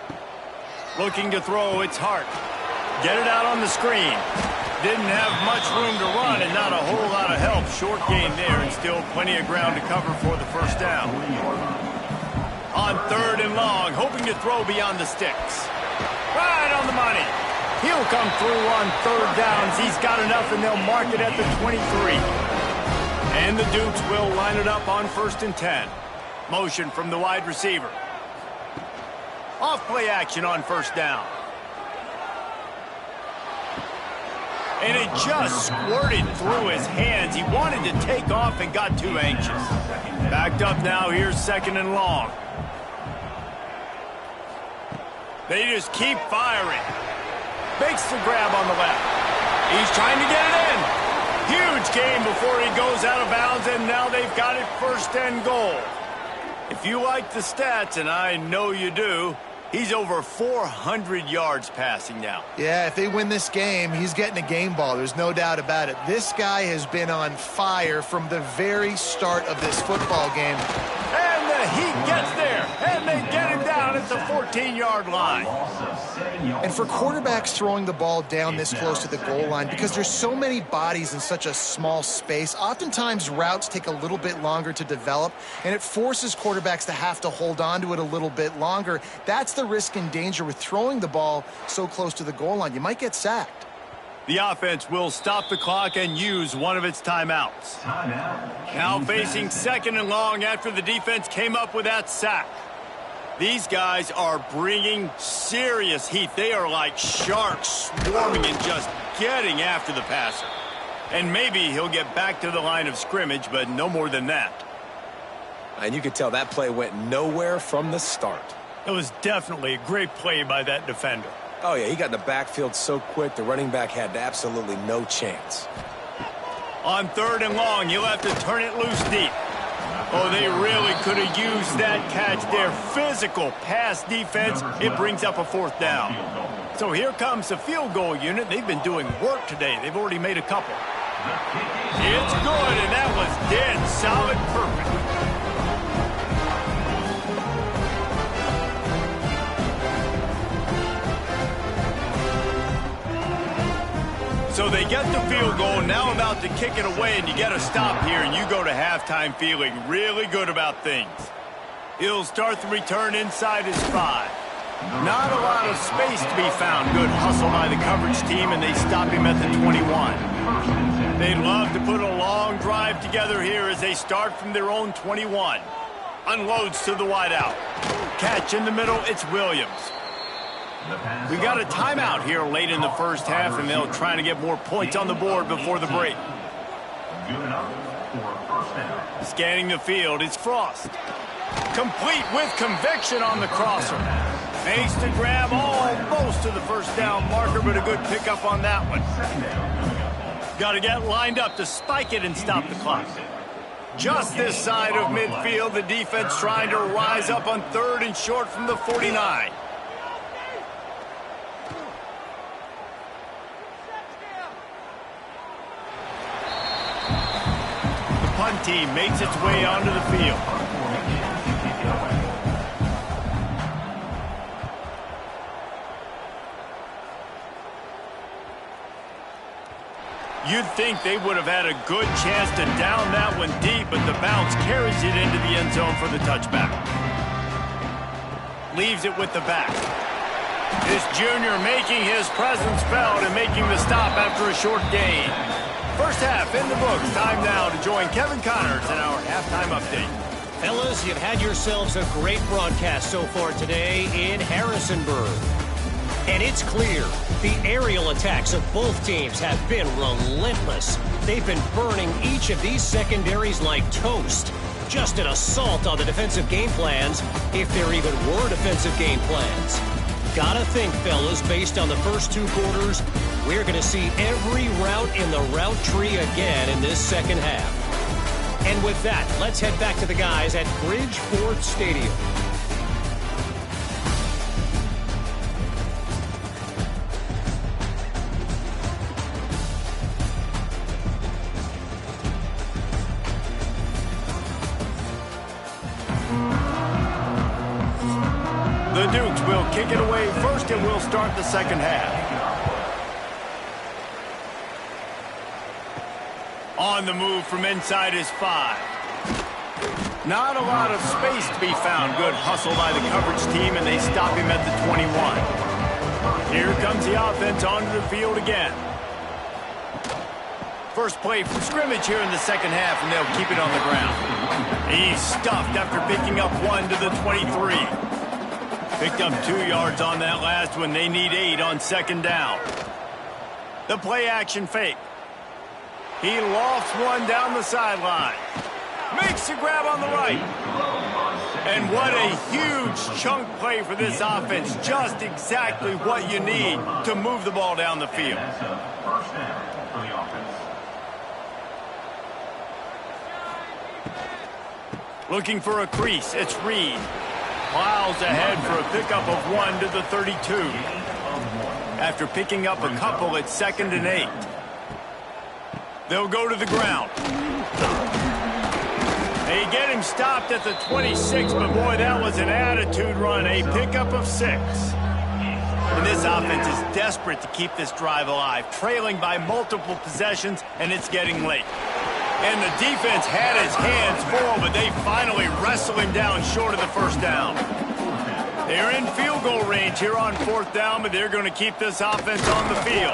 Looking to throw, it's Hart. Get it out on the screen. Didn't have much room to run and not a whole lot of help. Short gain there and still plenty of ground to cover for the 1st down. On 3rd and long, hoping to throw beyond the sticks. Right on the money. He'll come through on 3rd downs. He's got enough, and they'll mark it at the 23. And the Dukes will line it up on 1st and 10. Motion from the wide receiver. Off play action on 1st down. And it just squirted through his hands. He wanted to take off and got too anxious. Backed up now, here's 2nd and long. They just keep firing. Makes the grab on the left. He's trying to get it in. Huge gain before he goes out of bounds, and now they've got it 1st and goal. If you like the stats, and I know you do, he's over 400 yards passing now. Yeah, if they win this game, he's getting a game ball. There's no doubt about it. This guy has been on fire from the very start of this football game. And the heat gets there, and they get him down at the 14-yard line. And for quarterbacks throwing the ball down this close to the goal line, because there's so many bodies in such a small space, oftentimes routes take a little bit longer to develop, and it forces quarterbacks to have to hold on to it a little bit longer. That's the risk and danger with throwing the ball so close to the goal line. You might get sacked. The offense will stop the clock and use one of its timeouts. Now facing 2nd and long after the defense came up with that sack. These guys are bringing serious heat. They are like sharks swarming and just getting after the passer. And maybe he'll get back to the line of scrimmage, but no more than that. And you could tell that play went nowhere from the start. It was definitely a great play by that defender. Oh, yeah, he got in the backfield so quick, the running back had absolutely no chance. On 3rd and long, he'll have to turn it loose deep. Oh, they really could have used that catch. Their physical pass defense, it brings up a 4th down. So here comes the field goal unit. They've been doing work today. They've already made a couple. It's good, and that was dead solid perfect. So they get the field goal, now about to kick it away, and you get a stop here, and you go to halftime feeling really good about things. He'll start the return inside his 5. Not a lot of space to be found. Good hustle by the coverage team, and they stop him at the 21. They'd love to put a long drive together here as they start from their own 21. Unloads to the wideout. Catch in the middle, it's Williams. We got a timeout here late in the 1st half, and they'll try to get more points on the board before the break. Scanning the field, it's Frost. Complete with conviction on the crosser. Makes the grab almost to the first down marker, but a good pickup on that one. Got to get lined up to spike it and stop the clock. Just this side of midfield, the defense trying to rise up on 3rd and short from the 49. The punt team makes its way onto the field. You'd think they would have had a good chance to down that one deep, but the bounce carries it into the end zone for the touchback. Leaves it with the back. This junior making his presence felt and making the stop after a short gain. First half in the books. Time now to join Kevin Connors in our halftime update. Fellas, you've had yourselves a great broadcast so far today in Harrisonburg. And it's clear the aerial attacks of both teams have been relentless. They've been burning each of these secondaries like toast. Just an assault on the defensive game plans, if there even were defensive game plans. Gotta think, fellas, based on the first 2 quarters, we're going to see every route in the route tree again in this second half. And with that, let's head back to the guys at Bridgeport Stadium. The Dukes will kick it away first, and we'll start the second half. On the move from inside is 5. Not a lot of space to be found. Good hustle by the coverage team, and they stop him at the 21. Here comes the offense onto the field again. First play from scrimmage here in the second half, and they'll keep it on the ground. He's stuffed after picking up 1 to the 23. Picked up 2 yards on that last one. They need 8 on second down. The play action fake. He lofts one down the sideline. Makes the grab on the right. And what a huge chunk play for this offense. Just exactly what you need to move the ball down the field. Looking for a crease. It's Reed. Plows ahead for a pickup of 1 to the 32. After picking up a couple, it's 2nd and 8. They'll go to the ground. They get him stopped at the 26, but boy, that was an attitude run. A pickup of 6. And this offense is desperate to keep this drive alive, trailing by multiple possessions, and it's getting late. And the defense had his hands full, but they finally wrestle him down short of the first down. They're in field goal range here on 4th down, but they're going to keep this offense on the field.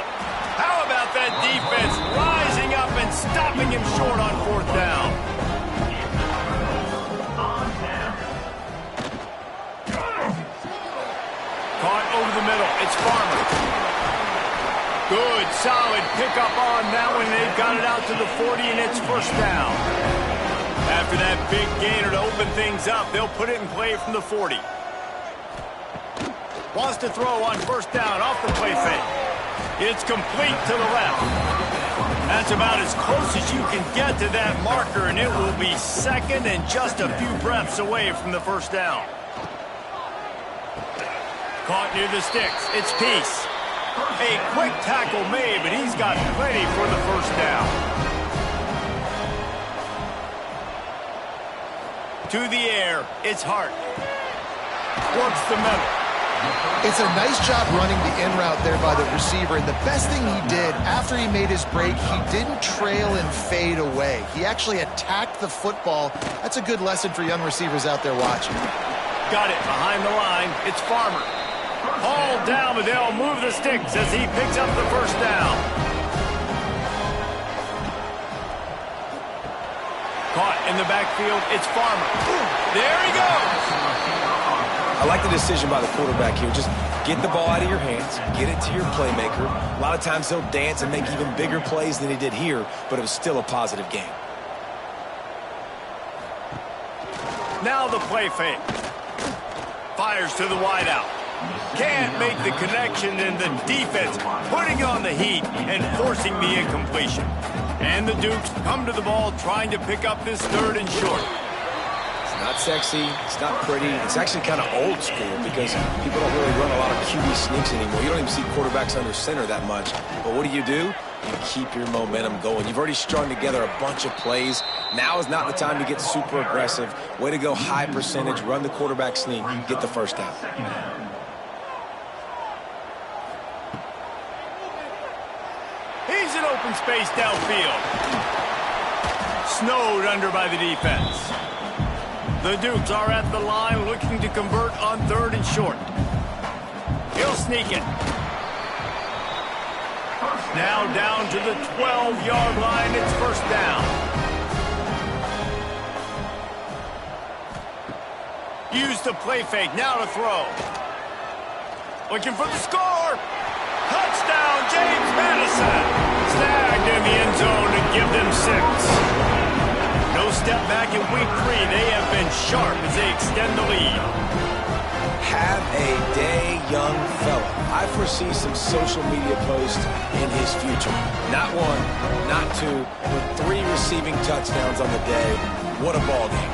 How about that defense rising up and stopping him short on 4th down? Caught over the middle. It's Farmer. Good, solid pickup on that one. They've got it out to the 40, and it's first down. After that big gainer to open things up, they'll put it in play from the 40. Wants to throw on first down off the play fake. It's complete to the left. That's about as close as you can get to that marker, and it will be 2nd and just a few breaths away from the first down. Caught near the sticks. It's Peace. A quick tackle made, but he's got plenty for the first down. To the air, it's Hart. Works the middle. It's a nice job running the in route there by the receiver, and the best thing he did after he made his break, he didn't trail and fade away. He actually attacked the football. That's a good lesson for young receivers out there watching. Got it behind the line. It's Farmer. Hauled down, but they'll move the sticks as he picks up the first down. Caught in the backfield, it's Farmer. There he goes. I like the decision by the quarterback here. Just get the ball out of your hands, get it to your playmaker. A lot of times he'll dance and make even bigger plays than he did here, but it was still a positive game. Now the play fake. Fires to the wideout. Can't make the connection, and the defense putting on the heat and forcing the incompletion. And the Dukes come to the ball trying to pick up this 3rd and short. It's not sexy. It's not pretty. It's actually kind of old school because people don't really run a lot of QB sneaks anymore. You don't even see quarterbacks under center that much. But what do? You keep your momentum going. You've already strung together a bunch of plays. Now is not the time to get super aggressive. Way to go high percentage. Run the quarterback sneak. Get the first down. He's in open space downfield. Snowed under by the defense. The Dukes are at the line looking to convert on 3rd and short. He'll sneak it. Now down to the 12-yard line. It's first down. Use the play fake. Now to throw. Looking for the score. Touchdown, James Madison. Snagged in the end zone to give them 6. No step back in week 3. They have been sharp as they extend the lead. Have a day, young fella. I foresee some social media posts in his future. Not 1, not 2, but 3 receiving touchdowns on the day. What a ball game.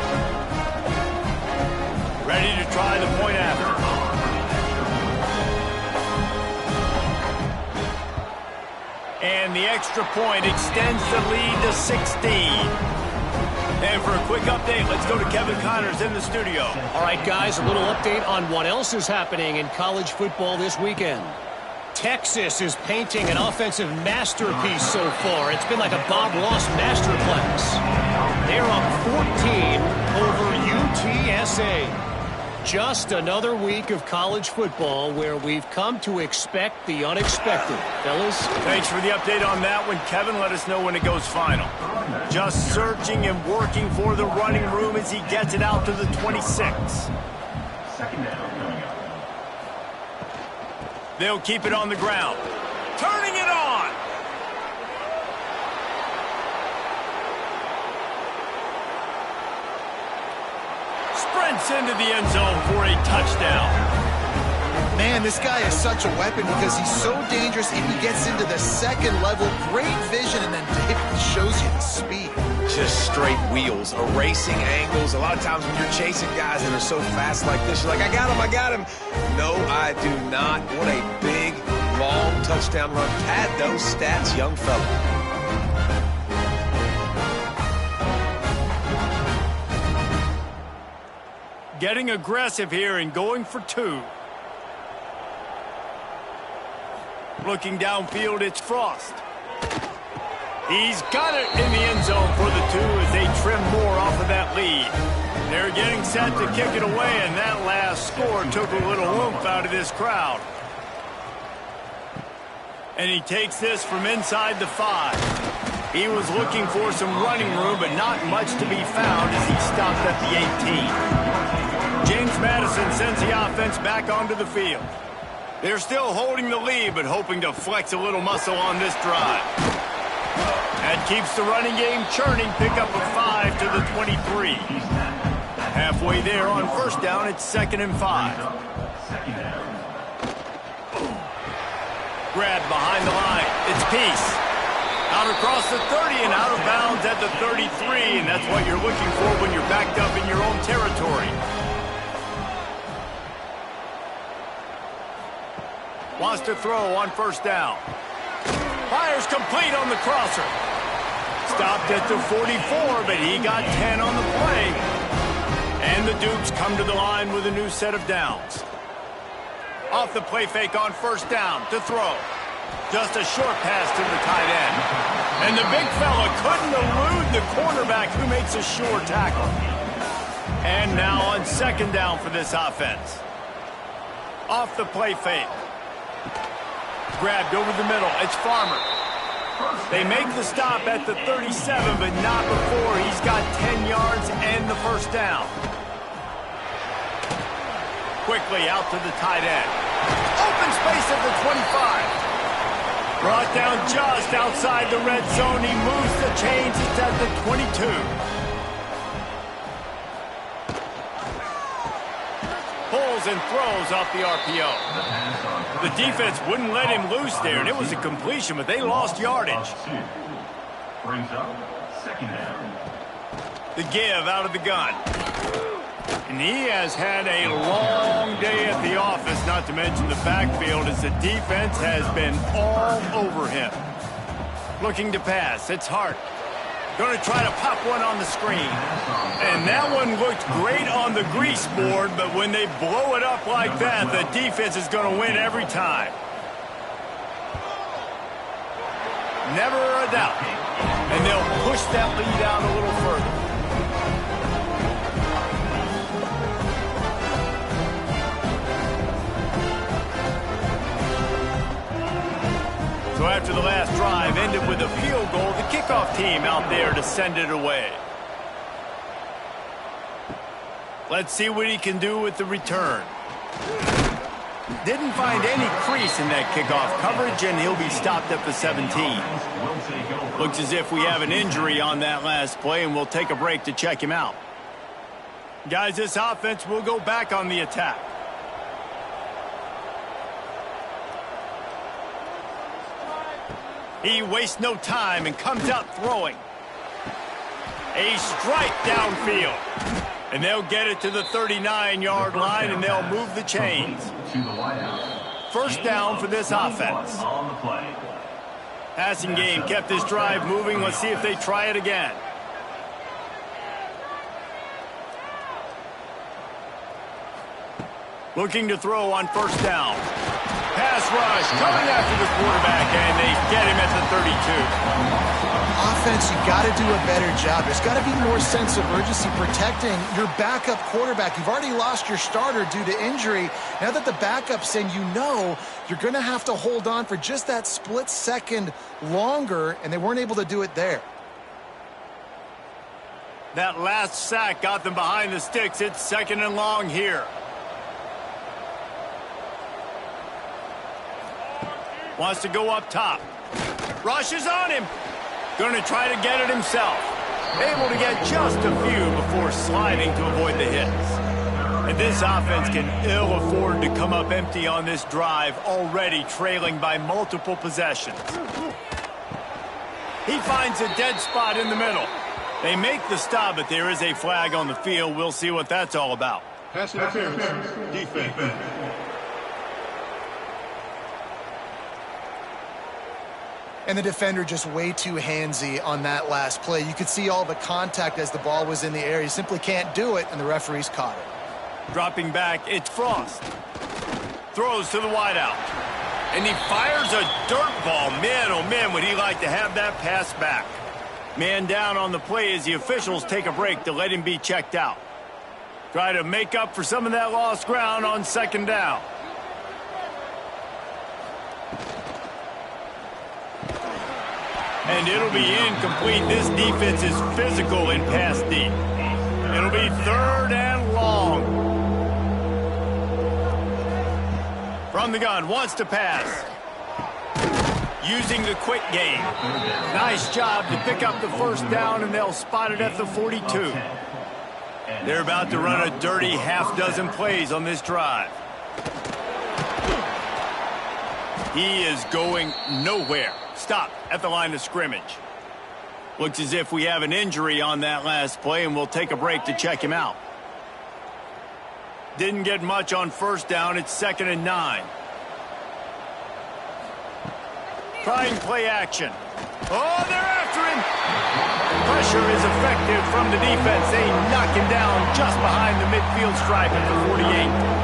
Ready to try the point after. And the extra point extends the lead to 16. And for a quick update, let's go to Kevin Connors in the studio. All right, guys, a little update on what else is happening in college football this weekend. Texas is painting an offensive masterpiece so far. It's been like a Bob Ross masterclass. They're up 14 over UTSA. Just another week of college football where we've come to expect the unexpected. Fellas? Thanks for the update on that one, Kevin. Let us know when it goes final. Just searching and working for the running room as he gets it out to the 26. They'll keep it on the ground. Turning it on. Sprints into the end zone for a touchdown. Man, this guy is such a weapon because he's so dangerous if he gets into the second level. Great vision, and then it shows you the speed. Just straight wheels, erasing angles. A lot of times when you're chasing guys that are so fast like this, you're like, I got him. No, I do not. What a big, long touchdown run. Pad those stats, young fella. Getting aggressive here and going for 2. Looking downfield, it's Frost. He's got it in the end zone for the 2 as they trim more off of that lead. They're getting set to kick it away, and that last score took a little oomph out of this crowd. And he takes this from inside the 5. He was looking for some running room, but not much to be found as he stopped at the 18. James Madison sends the offense back onto the field. They're still holding the lead, but hoping to flex a little muscle on this drive. That keeps the running game churning. Pick up a 5 to the 23. Halfway there on first down, it's 2nd and 5. Grab behind the line. It's Peace. Out across the 30 and out of bounds at the 33, and that's what you're looking for when you're backed up in your own territory. Wants to throw on first down. Fires complete on the crosser. Stopped at the 44, but he got 10 on the play. And the Dukes come to the line with a new set of downs. Off the play fake on first down to throw. Just a short pass to the tight end. And the big fella couldn't elude the cornerback who makes a sure tackle. And now on 2nd down for this offense. Off the play fake. Grabbed over the middle. It's Farmer. They make the stop at the 37, but not before he's got 10 yards and the first down. Quickly out to the tight end. Open space at the 25. Brought down just outside the red zone. He moves the chains. It's at the 22. Pulls rolls and throws off the RPO. The defense wouldn't let him loose there, and it was a completion, but they lost yardage. Brings up second down. The give out of the gun. And he has had a long day at the office, not to mention the backfield, as the defense has been all over him. Looking to pass. It's Hart. Going to try to pop one on the screen. And that one looked great on the grease board, but when they blow it up like that, the defense is going to win every time. Never a doubt. And they'll push that lead out a little further. So after the last drive ended with a field goal, the kickoff team out there to send it away. Let's see what he can do with the return. Didn't find any crease in that kickoff coverage, and he'll be stopped at the 17. Looks as if we have an injury on that last play, and we'll take a break to check him out. Guys, this offense will go back on the attack. He wastes no time and comes out throwing. A strike downfield. And they'll get it to the 39-yard line, and they'll move the chains. First down for this offense. Passing game kept this drive moving. Let's see if they try it again. Looking to throw on first down. Pass rush coming after the quarterback, and they get him at the 32. Offense, you got to do a better job. There's got to be more sense of urgency protecting your backup quarterback. You've already lost your starter due to injury. Now that the backup's in, you know you're going to have to hold on for just that split second longer, and they weren't able to do it there. That last sack got them behind the sticks. It's second and long here. Wants to go up top. Rushes on him. Going to try to get it himself. Able to get just a few before sliding to avoid the hits. And this offense can ill afford to come up empty on this drive, already trailing by multiple possessions. He finds a dead spot in the middle. They make the stop, but there is a flag on the field. We'll see what that's all about. Pass interference. Defense. And the defender just way too handsy on that last play. You could see all the contact as the ball was in the air. You simply can't do it, and the referees caught it. Dropping back, it's Frost. Throws to the wideout. And he fires a dirt ball. Man, oh man, would he like to have that pass back. Man down on the play as the officials take a break to let him be checked out. Try to make up for some of that lost ground on second down. And it'll be incomplete. This defense is physical in pass deep. It'll be third and long. From the gun, wants to pass. Using the quick game. Nice job to pick up the first down, and they'll spot it at the 42. They're about to run a dirty half-dozen plays on this drive. He is going nowhere. Stop at the line of scrimmage. Looks as if we have an injury on that last play, and we'll take a break to check him out. Didn't get much on first down. It's 2nd and 9. Trying play action. Oh, they're after him. Pressure is effective from the defense. They knock him down just behind the midfield stripe at the 48.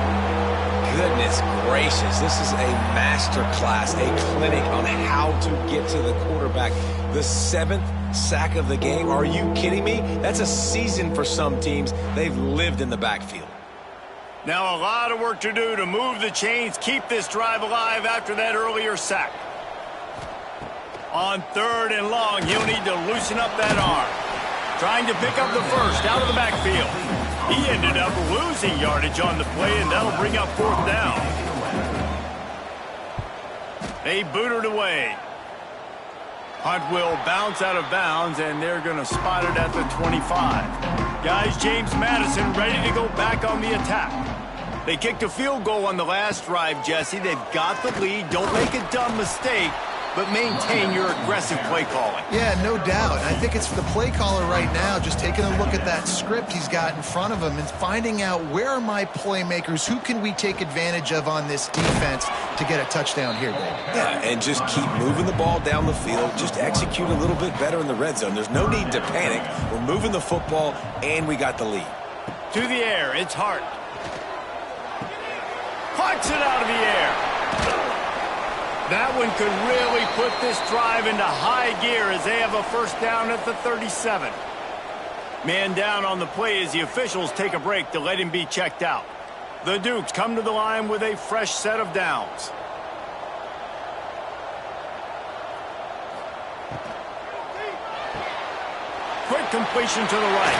Goodness gracious, this is a master class, a clinic on how to get to the quarterback. The 7th sack of the game. Are you kidding me? That's a season for some teams. They've lived in the backfield. Now a lot of work to do to move the chains, keep this drive alive after that earlier sack. On 3rd and long, he'll need to loosen up that arm. Trying to pick up the first out of the backfield. He ended up losing yardage on the play, and that'll bring up 4th down. They boot it away. Hunt will bounce out of bounds, and they're going to spot it at the 25. Guys, James Madison ready to go back on the attack. They kicked a field goal on the last drive, Jesse. They've got the lead. Don't make a dumb mistake, but maintain your aggressive play calling. Yeah, no doubt. I think it's the play caller right now just taking a look at that script he's got in front of him and finding out where are my playmakers, who can we take advantage of on this defense to get a touchdown here, Dave. Yeah, and just keep moving the ball down the field. Just execute a little bit better in the red zone. There's no need to panic. We're moving the football, and we got the lead. To the air, it's Hart. Puts it out of the air. That one could really put this drive into high gear as they have a first down at the 37. Man down on the play as the officials take a break to let him be checked out. The Dukes come to the line with a fresh set of downs. Quick completion to the right.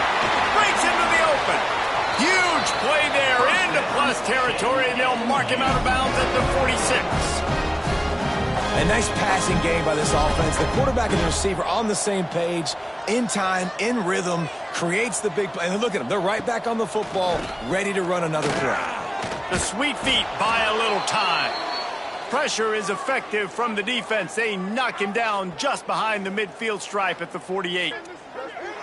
Breaks into the open. Huge play there into plus territory, and they'll mark him out of bounds at the 46. A nice passing game by this offense. The quarterback and the receiver on the same page, in time, in rhythm, creates the big play. And look at them. They're right back on the football, ready to run another play. The sweet feet buy a little time. Pressure is effective from the defense. They knock him down just behind the midfield stripe at the 48.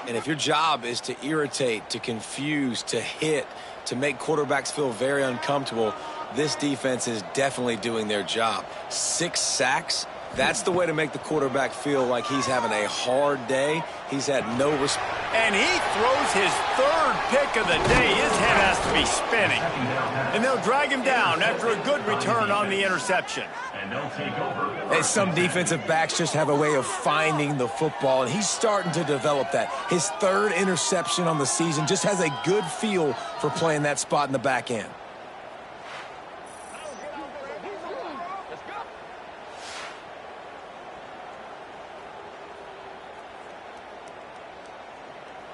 And if your job is to irritate, to confuse, to hit, to make quarterbacks feel very uncomfortable, this defense is definitely doing their job. 6 sacks, that's the way to make the quarterback feel like he's having a hard day. He's had no respect. And he throws his third pick of the day. His head has to be spinning. And they'll drag him down after a good return on the interception. And they'll take over. And some defensive backs just have a way of finding the football, and he's starting to develop that. His third interception on the season, just has a good feel for playing that spot in the back end.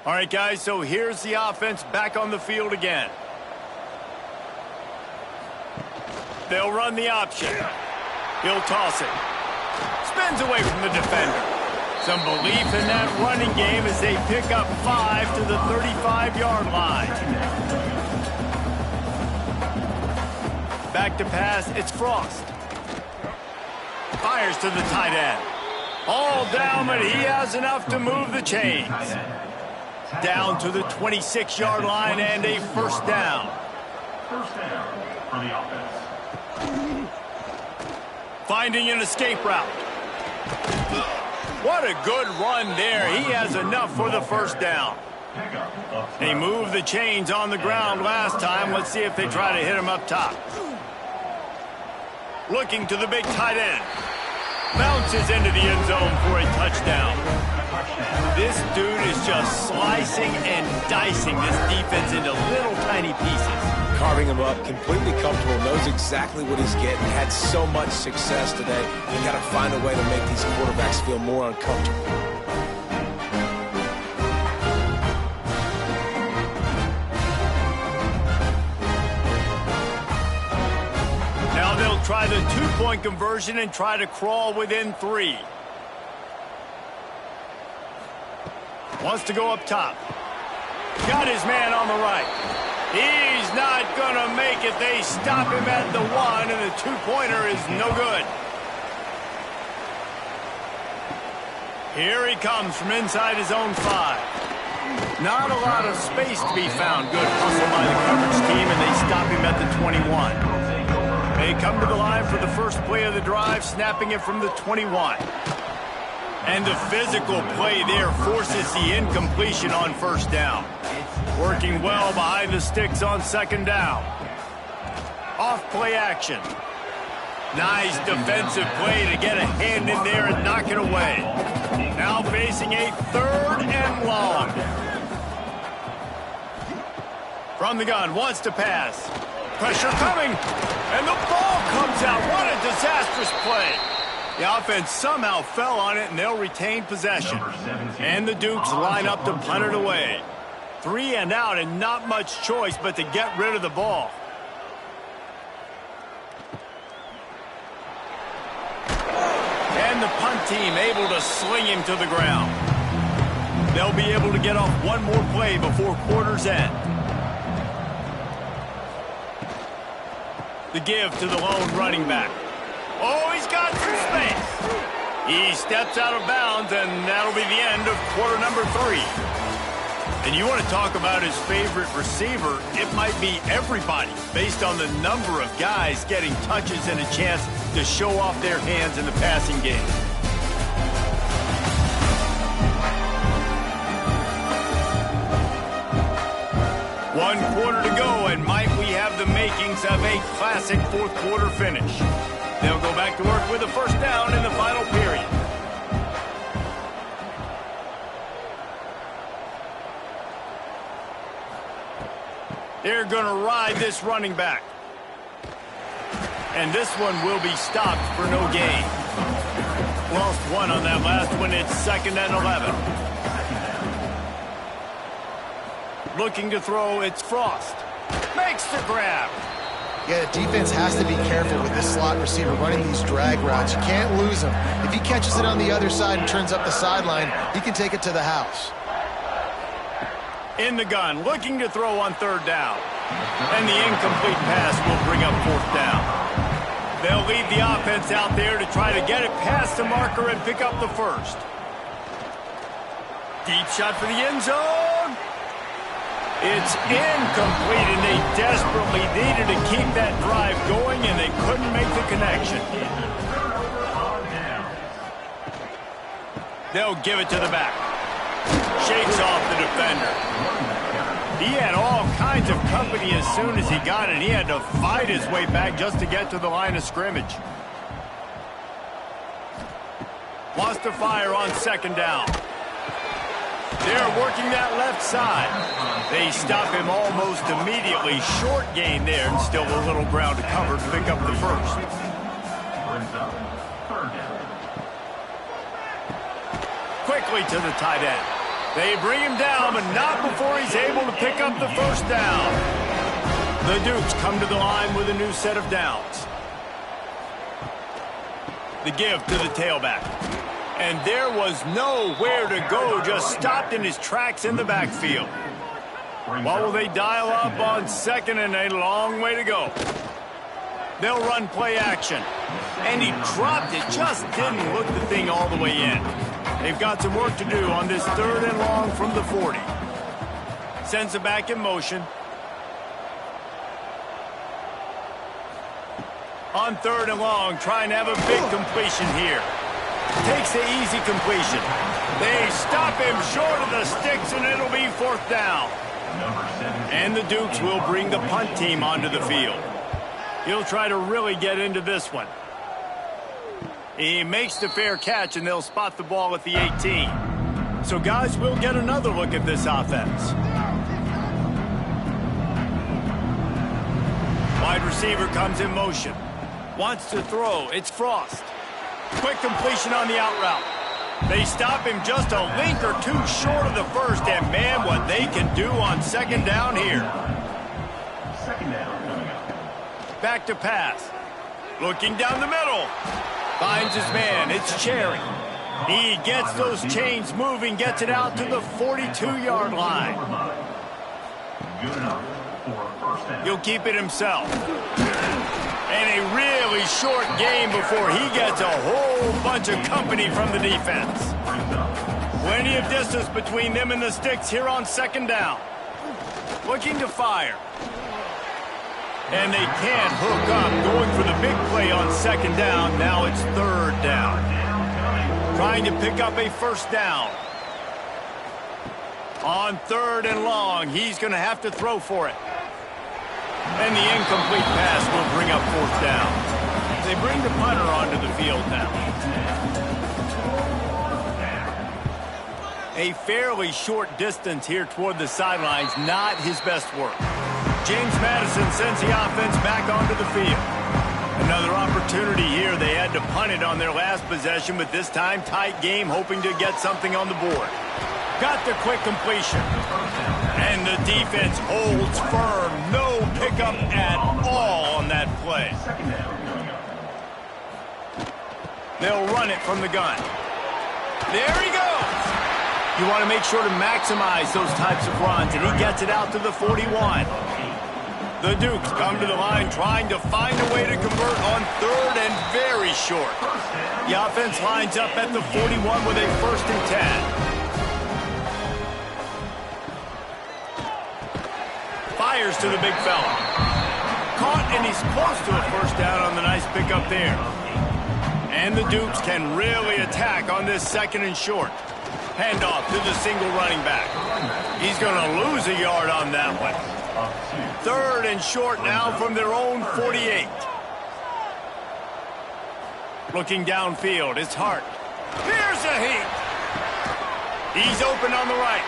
All right, guys, so here's the offense back on the field again. They'll run the option. He'll toss it. Spins away from the defender. Some belief in that running game as they pick up 5 to the 35-yard line. Back to pass, it's Frost. Fires to the tight end. All down, but he has enough to move the chains. Down to the 26-yard line and a first down. First down for the offense. Finding an escape route. What a good run there. He has enough for the first down. They moved the chains on the ground last time. Let's see if they try to hit him up top. Looking to the big tight end. Bounces into the end zone for a touchdown. This dude is just slicing and dicing this defense into little tiny pieces. Carving him up, completely comfortable, knows exactly what he's getting, had so much success today. You got to find a way to make these quarterbacks feel more uncomfortable. Now they'll try the two-point conversion and try to crawl within 3. Wants to go up top. Got his man on the right. He's not going to make it. They stop him at the 1, and the two-pointer is no good. Here he comes from inside his own 5. Not a lot of space to be found. Good hustle by the coverage team, and they stop him at the 21. They come to the line for the first play of the drive, snapping it from the 21. And the physical play there forces the incompletion on first down. Working well behind the sticks on second down. Off play action. Nice defensive play to get a hand in there and knock it away. Now facing a 3rd and long. From the gun, wants to pass. Pressure coming. And the ball comes out. What a disastrous play. The offense somehow fell on it, and they'll retain possession. And the Dukes line up to punt it away. 3 and out, and not much choice but to get rid of the ball. And the punt team able to sling him to the ground. They'll be able to get off one more play before quarter's end. The give to the lone running back. Oh, he's got some space. He steps out of bounds, and that'll be the end of quarter number 3. And you want to talk about his favorite receiver, it might be everybody based on the number of guys getting touches and a chance to show off their hands in the passing game. One quarter to go, and might we have the makings of a classic fourth quarter finish. They'll go back to work with a first down in the final period. They're going to ride this running back. And this one will be stopped for no gain. Lost one on that last one. It's 2nd and 11. Looking to throw, it's Frost. Makes the grab. Yeah, the defense has to be careful with this slot receiver running these drag routes. You can't lose him. If he catches it on the other side and turns up the sideline, he can take it to the house. In the gun, looking to throw on 3rd down. And the incomplete pass will bring up 4th down. They'll lead the offense out there to try to get it past the marker and pick up the first. Deep shot for the end zone. It's incomplete, and they desperately needed to keep that drive going, and they couldn't make the connection. They'll give it to the back. Shakes off the defender. He had all kinds of company as soon as he got it. He had to fight his way back just to get to the line of scrimmage. Wants to fire on 2nd down. They're working that left side. They stop him almost immediately. Short gain there, and still a little ground to cover to pick up the first. Quickly to the tight end. They bring him down, but not before he's able to pick up the first down. The Dukes come to the line with a new set of downs. The give to the tailback. And there was nowhere to go, just stopped in his tracks in the backfield. What will they dial up on 2nd and a long way to go? They'll run play action. And he dropped it, just didn't look the thing all the way in. They've got some work to do on this 3rd and long from the 40. Sends it back in motion. On 3rd and long, trying to have a big completion here. Takes the easy completion. They stop him short of the sticks, and it'll be 4th down. And the Dukes will bring the punt team onto the field. He'll try to really get into this one. He makes the fair catch, and they'll spot the ball at the 18. So, guys, we'll get another look at this offense. Wide receiver comes in motion. Wants to throw. It's Frost. Quick completion on the out route. They stop him just a link or two short of the first, and man, what they can do on 2nd down here. 2nd down coming up. Back to pass. Looking down the middle. Finds his man. It's Cherry. He gets those chains moving, gets it out to the 42-yard line. Good enough for a first down. He'll keep it himself. And a really short game before he gets a whole bunch of company from the defense. Plenty of distance between them and the sticks here on 2nd down. Looking to fire. And they can't hook up. Going for the big play on 2nd down. Now it's 3rd down. Trying to pick up a first down. On 3rd and long, he's going to have to throw for it. And the incomplete pass will bring up 4th down. They bring the punter onto the field now. A fairly short distance here toward the sidelines, not his best work. James Madison sends the offense back onto the field. Another opportunity here. They had to punt it on their last possession, but this time tight game, hoping to get something on the board. Got the quick completion. And the defense holds firm. No pickup at all on that play. They'll run it from the gun. There he goes. You want to make sure to maximize those types of runs, and he gets it out to the 41. The Dukes come to the line trying to find a way to convert on third and very short. The offense lines up at the 41 with a 1st and 10. Fires to the big fella. Caught, and he's close to a 1st down on the nice pickup there. And the Dukes can really attack on this 2nd and short. Handoff to the single running back. He's going to lose a yard on that one. 3rd and short now from their own 48. Looking downfield, it's Hart. Here's a heat. He's open on the right.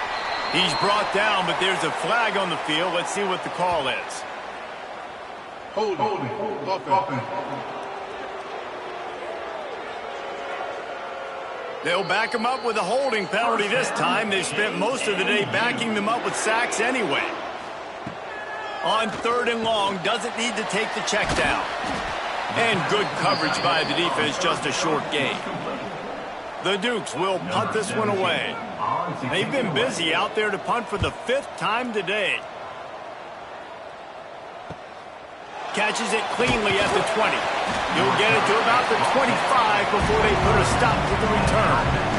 He's brought down, but there's a flag on the field. Let's see what the call is. Holding. They'll back him up with a holding penalty this time. They've spent most of the day backing them up with sacks anyway. On 3rd and long, doesn't need to take the check down. And good coverage by the defense, just a short gain. The Dukes will punt this one away. They've been busy out there to punt for the 5th time today. Catches it cleanly at the 20. He'll get it to about the 25 before they put a stop to the return.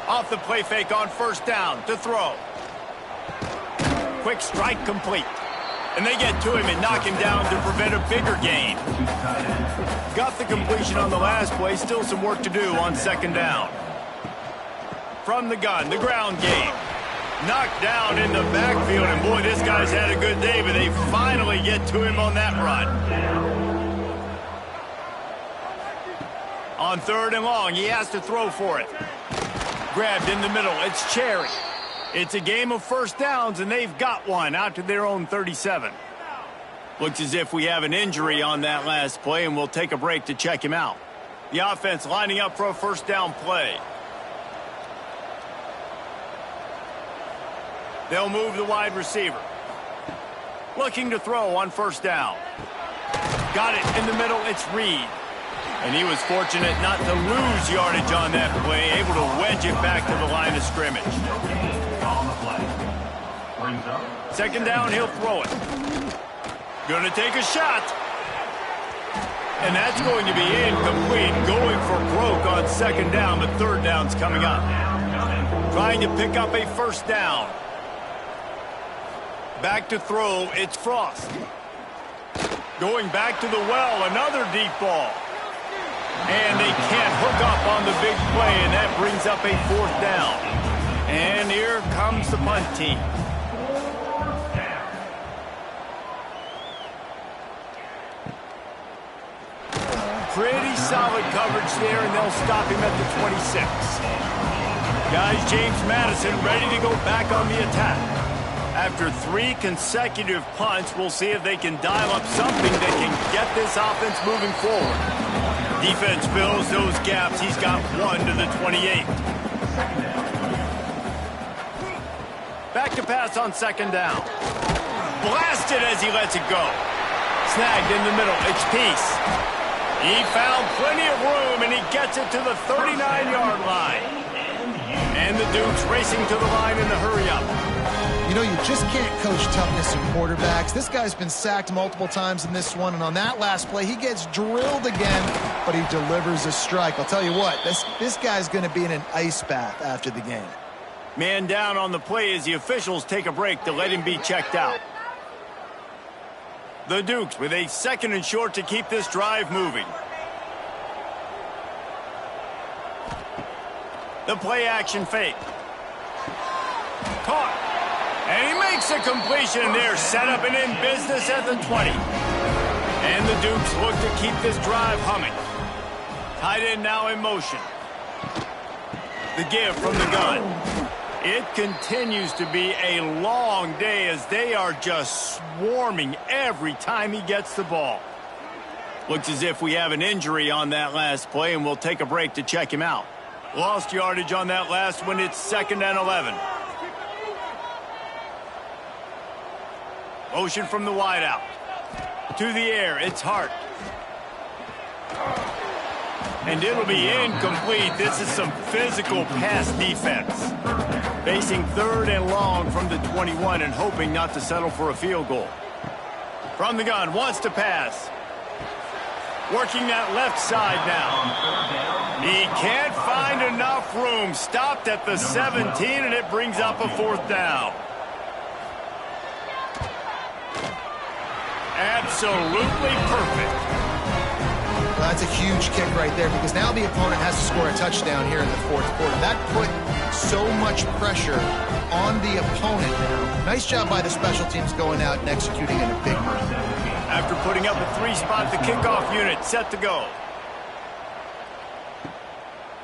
Off the play fake on 1st down to throw. Quick strike complete. And they get to him and knock him down to prevent a bigger gain. Got the completion on the last play. Still some work to do on 2nd down. From the gun, the ground game. Knocked down in the backfield, and boy, this guy's had a good day, but they finally get to him on that run. On 3rd and long, he has to throw for it. Grabbed in the middle, it's Cherry. It's a game of 1st downs, and they've got one out to their own 37. Looks as if we have an injury on that last play, and we'll take a break to check him out. The offense lining up for a 1st down play. They'll move the wide receiver. Looking to throw on 1st down. Got it in the middle, it's Reed. And he was fortunate not to lose yardage on that play, able to wedge it back to the line of scrimmage. 2nd down, he'll throw it. Gonna take a shot. And that's going to be incomplete. Going for broke on 2nd down, but 3rd down's coming up. Trying to pick up a 1st down. Back to throw, it's Frost. Going back to the well, another deep ball. And they can't hook up on the big play, and that brings up a 4th down. And here comes the punt team. Pretty solid coverage there, and they'll stop him at the 26. Guys, James Madison ready to go back on the attack. After 3 consecutive punts, we'll see if they can dial up something that can get this offense moving forward. Defense fills those gaps. He's got 1 to the 28. Back to pass on 2nd down. Blasted as he lets it go. Snagged in the middle. It's Peace. He found plenty of room, and he gets it to the 39-yard line. And the Dukes racing to the line in the hurry-up. You know, you just can't coach toughness in quarterbacks. This guy's been sacked multiple times in this one, and on that last play, he gets drilled again, but he delivers a strike. I'll tell you what, this guy's going to be in an ice bath after the game. Man down on the play as the officials take a break to let him be checked out. The Dukes with a 2nd and short to keep this drive moving. The play action fake. Caught. And he makes a completion there, set up and in business at the 20. And the Dukes look to keep this drive humming. Tight end now in motion. The give from the gun. It continues to be a long day as they are just swarming every time he gets the ball. Looks as if we have an injury on that last play, and we'll take a break to check him out. Lost yardage on that last one. It's 2nd and 11. Motion from the wideout. To the air, it's Hart. And it'll be incomplete. This is some physical pass defense. Facing 3rd and long from the 21 and hoping not to settle for a field goal. From the gun, wants to pass. Working that left side now. He can't find enough room. Stopped at the 17, and it brings up a 4th down. Absolutely perfect. Well, that's a huge kick right there because now the opponent has to score a touchdown here in the 4th quarter. That put so much pressure on the opponent now. Nice job by the special teams going out and executing in a big run. After putting up a 3-spot, the kickoff unit set to go.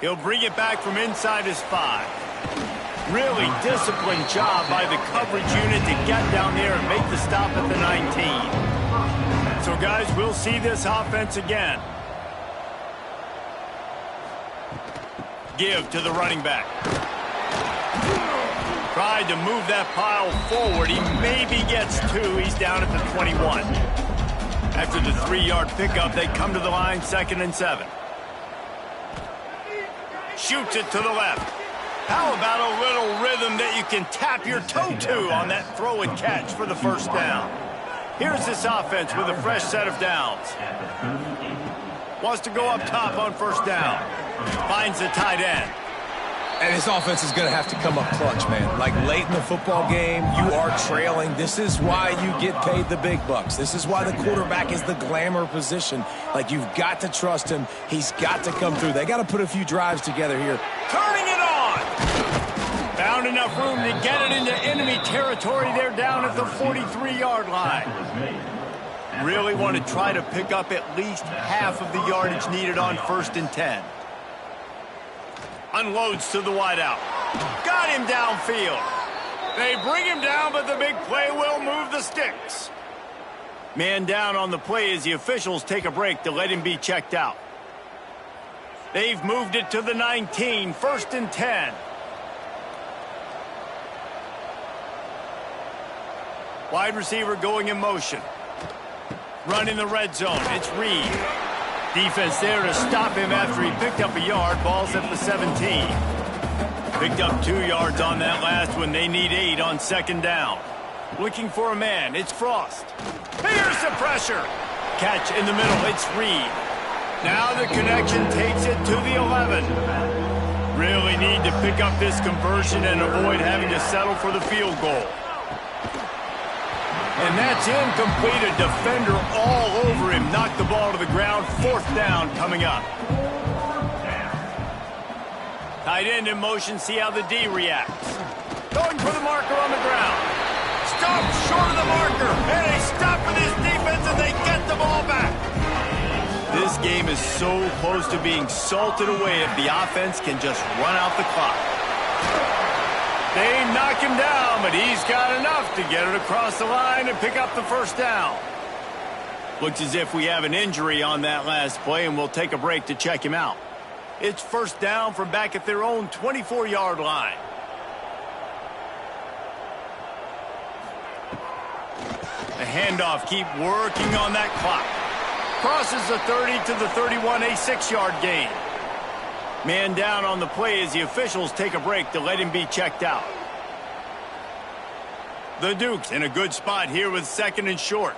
He'll bring it back from inside his 5. Really disciplined job by the coverage unit to get down there and make the stop at the 19. So, guys, we'll see this offense again. Give to the running back. Tried to move that pile forward. He maybe gets 2. He's down at the 21. After the 3-yard pickup, they come to the line, 2nd and 7. Shoots it to the left. How about a little rhythm that you can tap your toe to on that throw and catch for the 1st down? Here's this offense with a fresh set of downs. Wants to go up top on 1st down. Finds the tight end. And this offense is going to have to come up clutch, man. Like late in the football game, you are trailing. This is why you get paid the big bucks. This is why the quarterback is the glamour position. Like, you've got to trust him. He's got to come through. They got to put a few drives together here. Turning it on. Found enough room to get it into enemy territory. They're down at the 43-yard line. Really want to try to pick up at least half of the yardage needed on 1st and 10. Unloads to the wideout. Got him downfield. They bring him down, but the big play will move the sticks. Man down on the play as the officials take a break to let him be checked out. They've moved it to the 19, 1st and 10. Wide receiver going in motion. Run in the red zone. It's Reed. Defense there to stop him after he picked up a yard. Ball's at the 17. Picked up 2 yards on that last one. They need 8 on 2nd down. Looking for a man. It's Frost. Here's the pressure. Catch in the middle. It's Reed. Now the connection takes it to the 11. Really need to pick up this conversion and avoid having to settle for the field goal. And that's incomplete. A defender all over him. Knocked the ball to the ground. 4th down coming up. Tight end in motion. See how the D reacts. Going for the marker on the ground. Stopped short of the marker. And they stop with his defense and they get the ball back. This game is so close to being salted away if the offense can just run out the clock. They knock him down, but he's got enough to get it across the line and pick up the 1st down. Looks as if we have an injury on that last play, and we'll take a break to check him out. It's 1st down from back at their own 24-yard line. The handoff, keep working on that clock. Crosses the 30 to the 31, a 6-yard gain. Man down on the play as the officials take a break to let him be checked out. The Dukes in a good spot here with 2nd and short.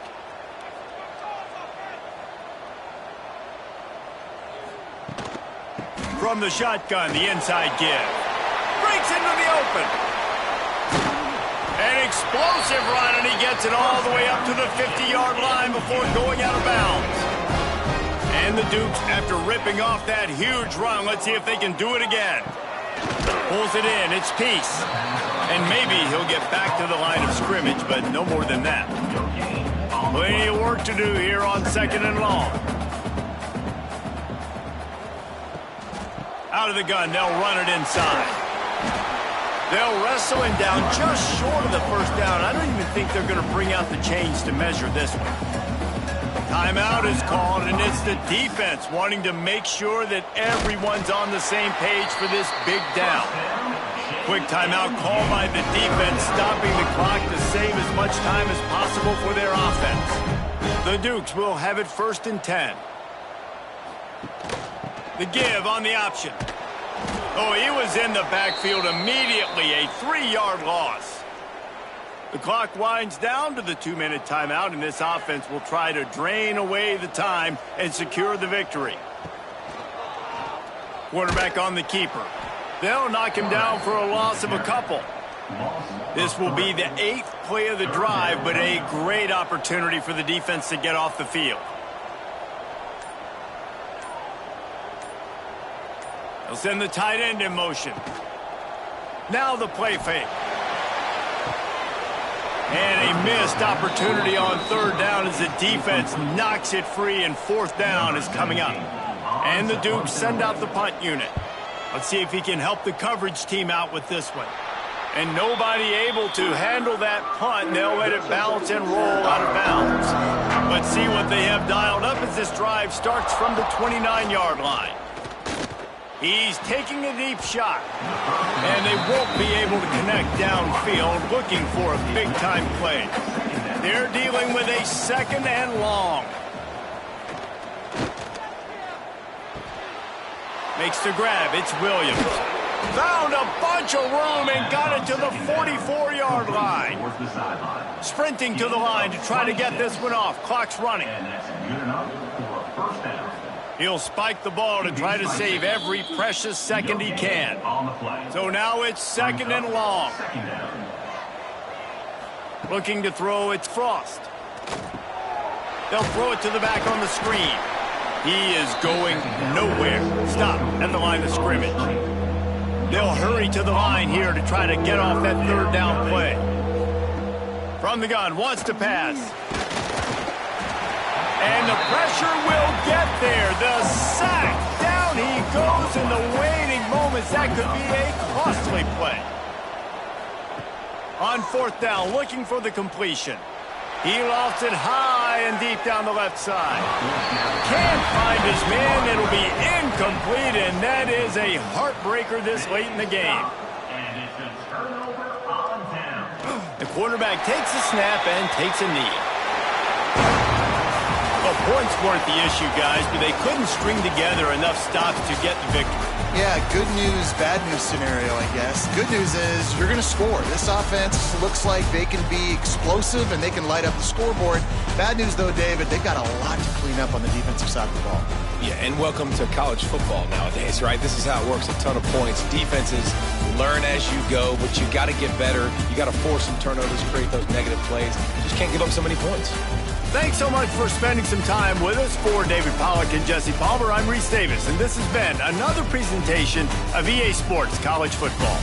From the shotgun, the inside give. Breaks into the open. An explosive run, and he gets it all the way up to the 50-yard line before going out of bounds. And the Dukes, after ripping off that huge run, let's see if they can do it again. Pulls it in. It's Peace. And maybe he'll get back to the line of scrimmage, but no more than that. Plenty of work to do here on 2nd and long. Out of the gun, they'll run it inside. They'll wrestle him down just short of the 1st down. I don't even think they're going to bring out the chains to measure this one. Timeout is called, and it's the defense wanting to make sure that everyone's on the same page for this big down. Quick timeout called by the defense, stopping the clock to save as much time as possible for their offense. The Dukes will have it 1st and 10. The give on the option. Oh, he was in the backfield immediately, a 3-yard loss. The clock winds down to the 2-minute timeout, and this offense will try to drain away the time and secure the victory. Quarterback on the keeper. They'll knock him down for a loss of a couple. This will be the 8th play of the drive, but a great opportunity for the defense to get off the field. They'll send the tight end in motion. Now the play fake. And a missed opportunity on 3rd down as the defense knocks it free, and 4th down is coming up. And the Dukes send out the punt unit. Let's see if he can help the coverage team out with this one. And nobody able to handle that punt. They'll let it bounce and roll out of bounds. Let's see what they have dialed up as this drive starts from the 29-yard line. He's taking a deep shot. And they won't be able to connect downfield, looking for a big-time play. They're dealing with a 2nd and long. Makes the grab. It's Williams. Found a bunch of room and got it to the 44-yard line. Sprinting to the line to try to get this one off. Clock's running. And that's good enough for a first down. He'll spike the ball to try to save every precious second he can. On the play. So now it's 2nd and long. Second down. Looking to throw, it's Frost. They'll throw it to the back on the screen. He is going nowhere. Stop at the line of scrimmage. They'll hurry to the line here to try to get off that 3rd down play. From the gun, wants to pass. And the pressure will get there. The sack. Down he goes in the waiting moments. That could be a costly play. On 4th down, looking for the completion. He lofts it high and deep down the left side. Can't find his man. It'll be incomplete, and that is a heartbreaker this late in the game. And it's a turnover on down. The quarterback takes a snap and takes a knee. Well, points weren't the issue, guys, but they couldn't string together enough stops to get the victory. Yeah, good news, bad news scenario, I guess. Good news is you're going to score. This offense looks like they can be explosive and they can light up the scoreboard. Bad news, though, David, they've got a lot to clean up on the defensive side of the ball. Yeah, and welcome to college football nowadays, right? This is how it works, a ton of points. Defenses learn as you go, but you got to get better. You got to force some turnovers, create those negative plays. Just can't give up so many points. Thanks so much for spending some time with us. For David Pollack and Jesse Palmer, I'm Reese Davis, and this has been another presentation of EA Sports College Football.